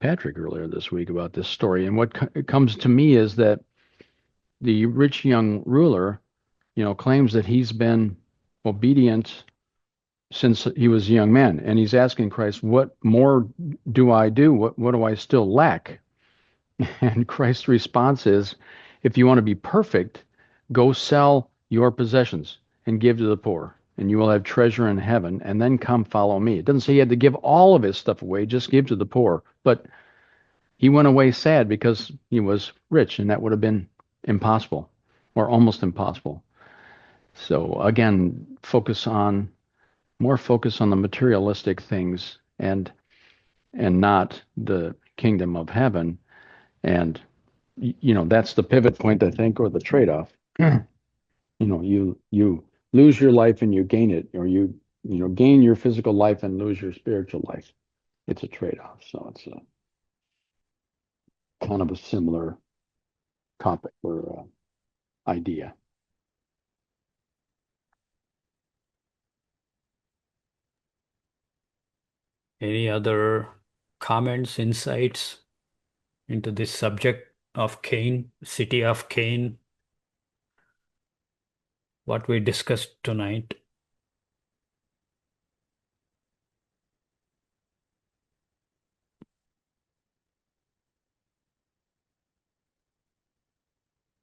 Patrick earlier this week about this story. And what comes to me is that the rich young ruler, claims that he's been obedient since he was a young man. And he's asking Christ, what more do I do? What do I still lack? And Christ's response is, if you want to be perfect, go sell your possessions and give to the poor, and you will have treasure in heaven, and then come follow me. It doesn't say he had to give all of his stuff away, just give to the poor. But he went away sad because he was rich, and that would have been impossible or almost impossible. So again, more focus on the materialistic things and not the kingdom of heaven. And that's the pivot point, I think, or the trade-off. You lose your life and you gain it, or you gain your physical life and lose your spiritual life. It's a trade-off. So it's a kind of a similar topic or idea. Any other comments, insights into this subject of Cain, city of Cain, what we discussed tonight?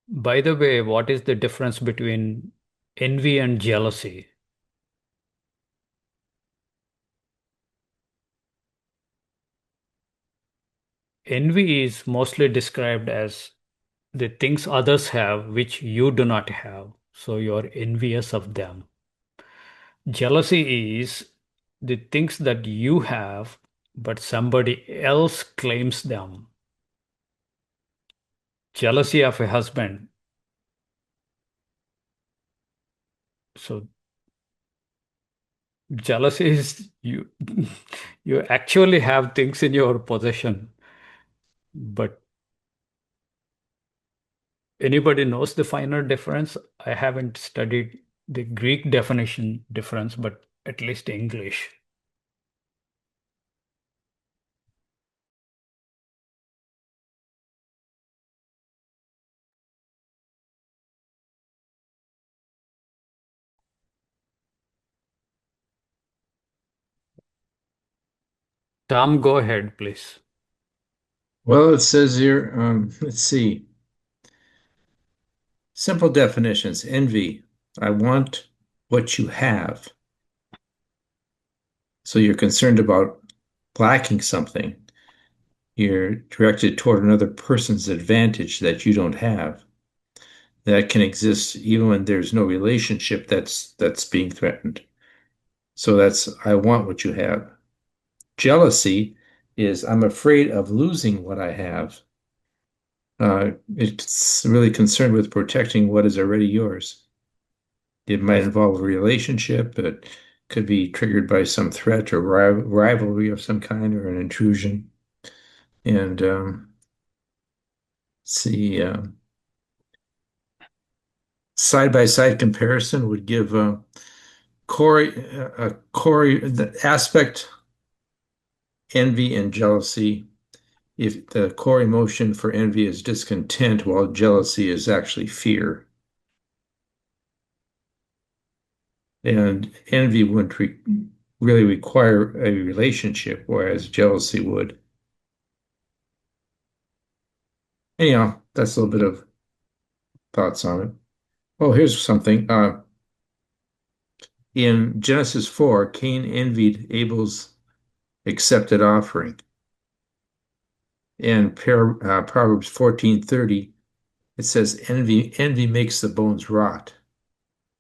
By the way, what is the difference between envy and jealousy? Envy is mostly described as the things others have which you do not have, so you're envious of them. Jealousy is the things that you have, but somebody else claims them. Jealousy of a husband. So Jealousy is you you actually have things in your possession, but anybody knows the finer difference? I haven't studied the Greek definition difference, but at least English. Tom, go ahead, please. Well, it says here, let's see. Simple definitions. Envy. I want what you have. So you're concerned about lacking something. You're directed toward another person's advantage that you don't have. That can exist even when there's no relationship that's being threatened. So that's I want what you have. Jealousy is I'm afraid of losing what I have. It's really concerned with protecting what is already yours. It might involve a relationship. It could be triggered by some threat or rivalry of some kind or an intrusion. And see, side-by-side comparison would give Corey, the aspect envy and jealousy. If the core emotion for envy is discontent, while jealousy is actually fear. And envy wouldn't really require a relationship, whereas jealousy would. Anyhow, that's a little bit of thoughts on it. Oh, here's something. In Genesis 4, Cain envied Abel's accepted offering. In Proverbs 14:30, it says, envy makes the bones rot.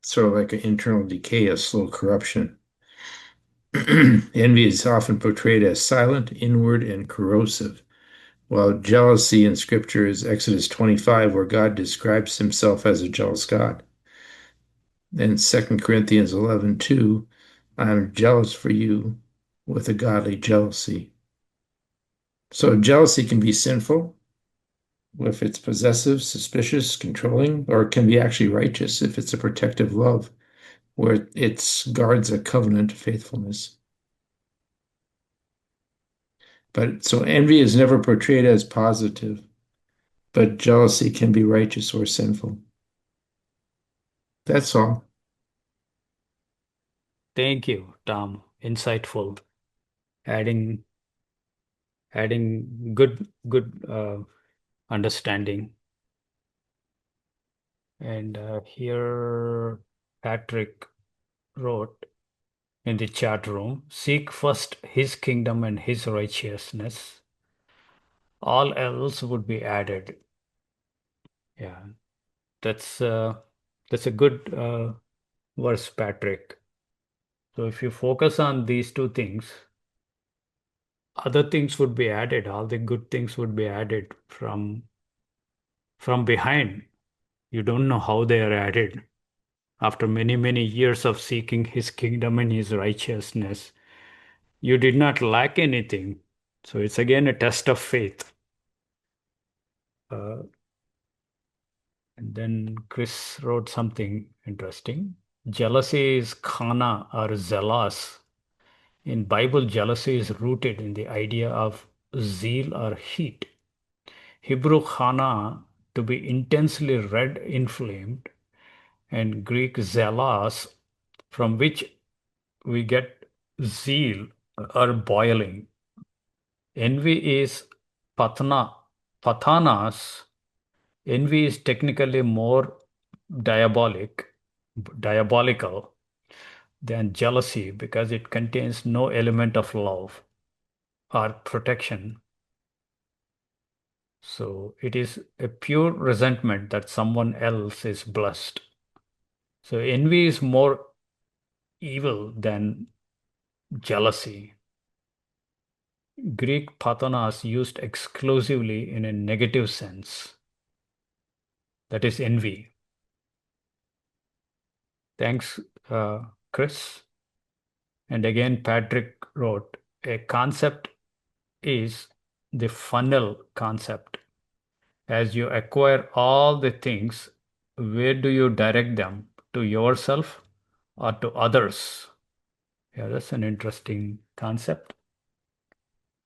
Sort of like an internal decay, a slow corruption. Envy is often portrayed as silent, inward, and corrosive, while jealousy in Scripture is Exodus 25, where God describes himself as a jealous God. And 2 Corinthians 11:2, I'm jealous for you with a godly jealousy. So jealousy can be sinful if it's possessive, suspicious, controlling, or it can be actually righteous if it's a protective love, where it guards a covenant faithfulness. But so envy is never portrayed as positive, but jealousy can be righteous or sinful. That's all. Thank you, Tom. Insightful. Adding good understanding. And here Patrick wrote in the chat room, seek first his kingdom and his righteousness. All else would be added. Yeah, that's a good verse, Patrick. So if you focus on these two things, other things would be added. All the good things would be added from behind. You don't know how they are added. After many, many years of seeking his kingdom and his righteousness, you did not lack anything. So it's again a test of faith. And then Chris wrote something interesting. Jealousy is khana or zealous. In Bible, jealousy is rooted in the idea of zeal or heat. Hebrew khana, to be intensely red inflamed, and Greek zealous, from which we get zeal or boiling. Envy is pathanas. Envy is technically more diabolical than jealousy because it contains no element of love or protection. So it is a pure resentment that someone else is blessed. So envy is more evil than jealousy. Greek pathanas used exclusively in a negative sense. That is envy. . Thanks, Chris. And again, Patrick wrote, a concept is the funnel concept. As you acquire all the things, where do you direct them? To yourself or to others? Yeah, that's an interesting concept.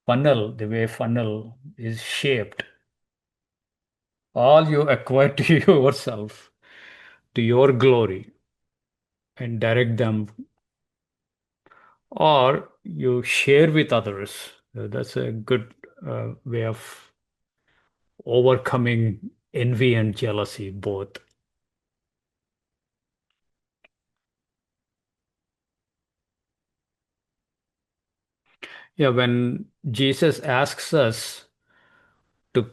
Funnel, the way funnel is shaped, all you acquire to yourself, to your glory, and direct them, or you share with others. That's a good way of overcoming envy and jealousy, both. Yeah, when Jesus asks us to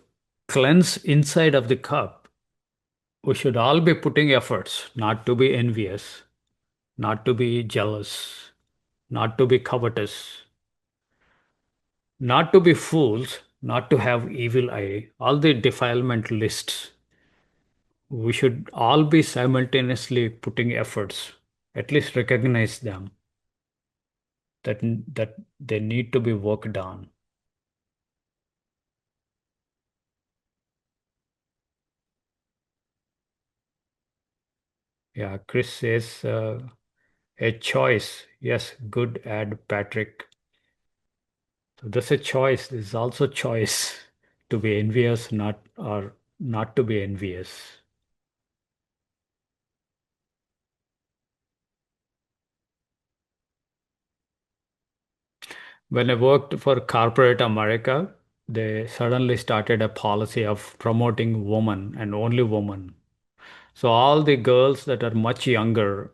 cleanse inside of the cup, we should all be putting efforts not to be envious, not to be jealous, not to be covetous, not to be fools, not to have evil eye, all the defilement lists. We should all be simultaneously putting efforts, at least recognize them, that they need to be worked on. Yeah, Chris says a choice. Yes, good ad, Patrick. So that's a choice. There's also choice to be envious, not or not to be envious. When I worked for corporate America, they suddenly started a policy of promoting women and only women. So all the girls that are much younger,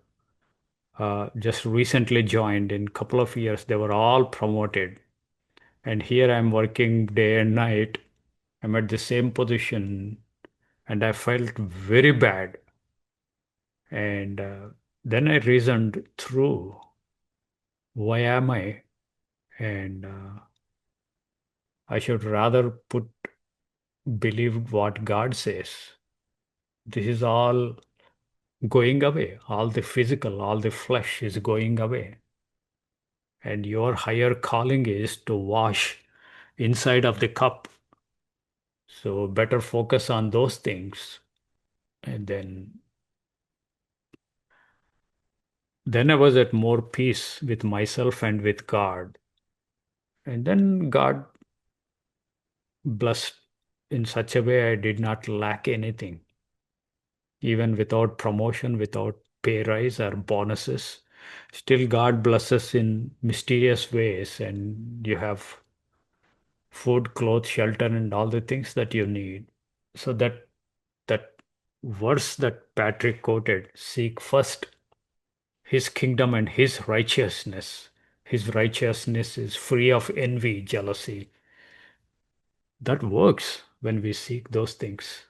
just recently joined in couple of years, they were all promoted. And here I'm working day and night. I'm at the same position, and I felt very bad. And then I reasoned through, why am I? And I should rather believe what God says. This is all going away. All the physical, all the flesh is going away. And your higher calling is to wash inside of the cup. So better focus on those things. And then I was at more peace with myself and with God. And then God blessed in such a way I did not lack anything, even without promotion, without pay rise or bonuses. Still, God blesses in mysterious ways, and you have food, clothes, shelter, and all the things that you need. So that verse that Patrick quoted, seek first his kingdom and his righteousness. His righteousness is free of envy, jealousy. That works when we seek those things.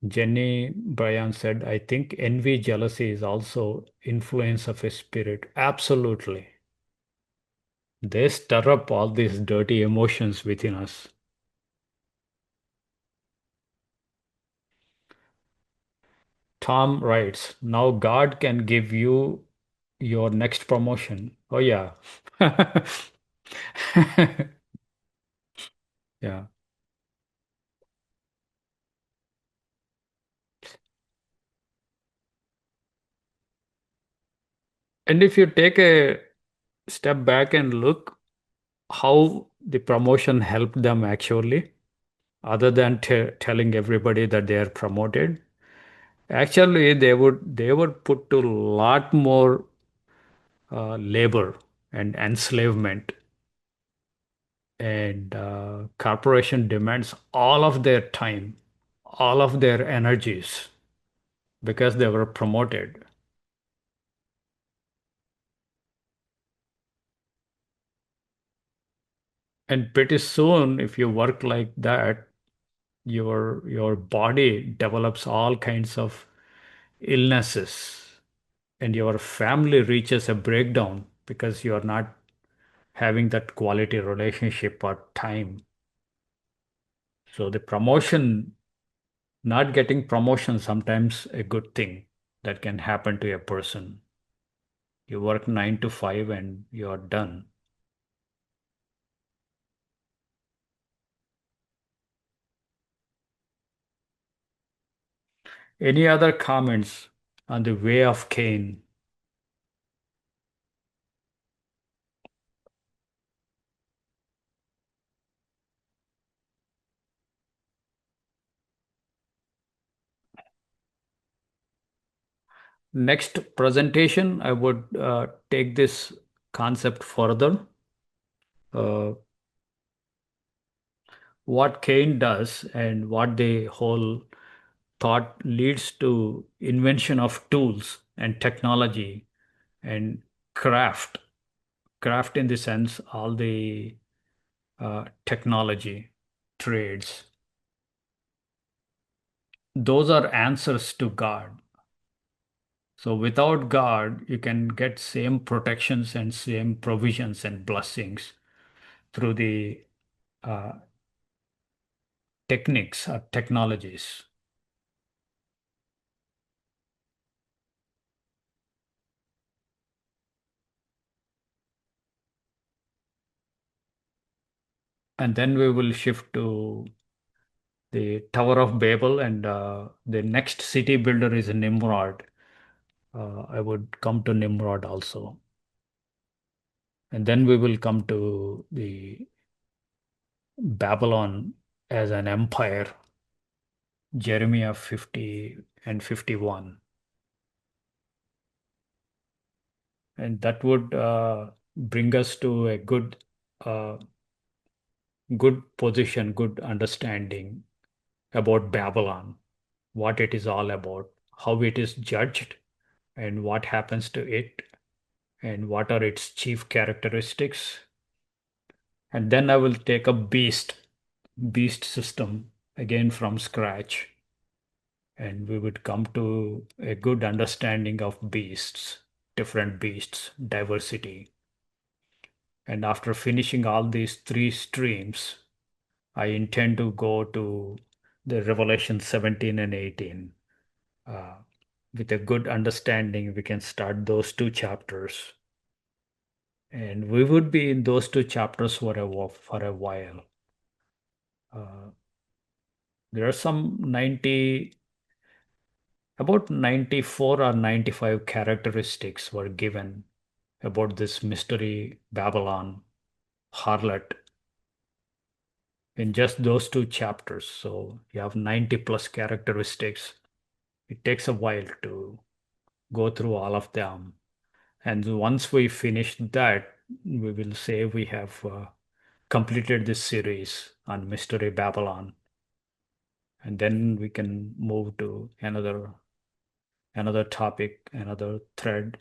Jenny Bryan said, I think envy, jealousy is also influence of a spirit. Absolutely. They stir up all these dirty emotions within us. Tom writes, now God can give you your next promotion. Oh, yeah. Yeah. And if you take a step back and look how the promotion helped them actually, other than telling everybody that they are promoted, actually they would put to lot more labor and enslavement, and corporation demands all of their time, all of their energies because they were promoted. And pretty soon, if you work like that, your body develops all kinds of illnesses, and your family reaches a breakdown because you are not having that quality relationship or time. So the promotion, not getting promotion, sometimes a good thing. that can happen to a person. You work 9 to 5 and you're done. Any other comments on the way of Cain? Next presentation, I would take this concept further. What Cain does and what the whole thought leads to invention of tools and technology and craft. Craft in the sense all the technology, trades. Those are answers to God. So without God, you can get same protections and same provisions and blessings through the uh, techniques or technologies. And then we will shift to the Tower of Babel, and the next city builder is Nimrod. I would come to Nimrod also. And then we will come to the Babylon as an empire, Jeremiah 50 and 51. And that would bring us to a uh, good position, good understanding about Babylon, what it is all about, how it is judged, and what happens to it, and what are its chief characteristics. And then I will take a beast system again from scratch, and we would come to a good understanding of beasts, different beasts, diversity. And after finishing all these three streams, I intend to go to the Revelation 17 and 18. With a good understanding, we can start those two chapters. And we would be in those two chapters for a while. There are about 94 or 95 characteristics were given about this mystery Babylon harlot in just those two chapters. So you have 90 plus characteristics. It takes a while to go through all of them. And once we finish that, we will say we have completed this series on Mystery Babylon. And then we can move to another topic, another thread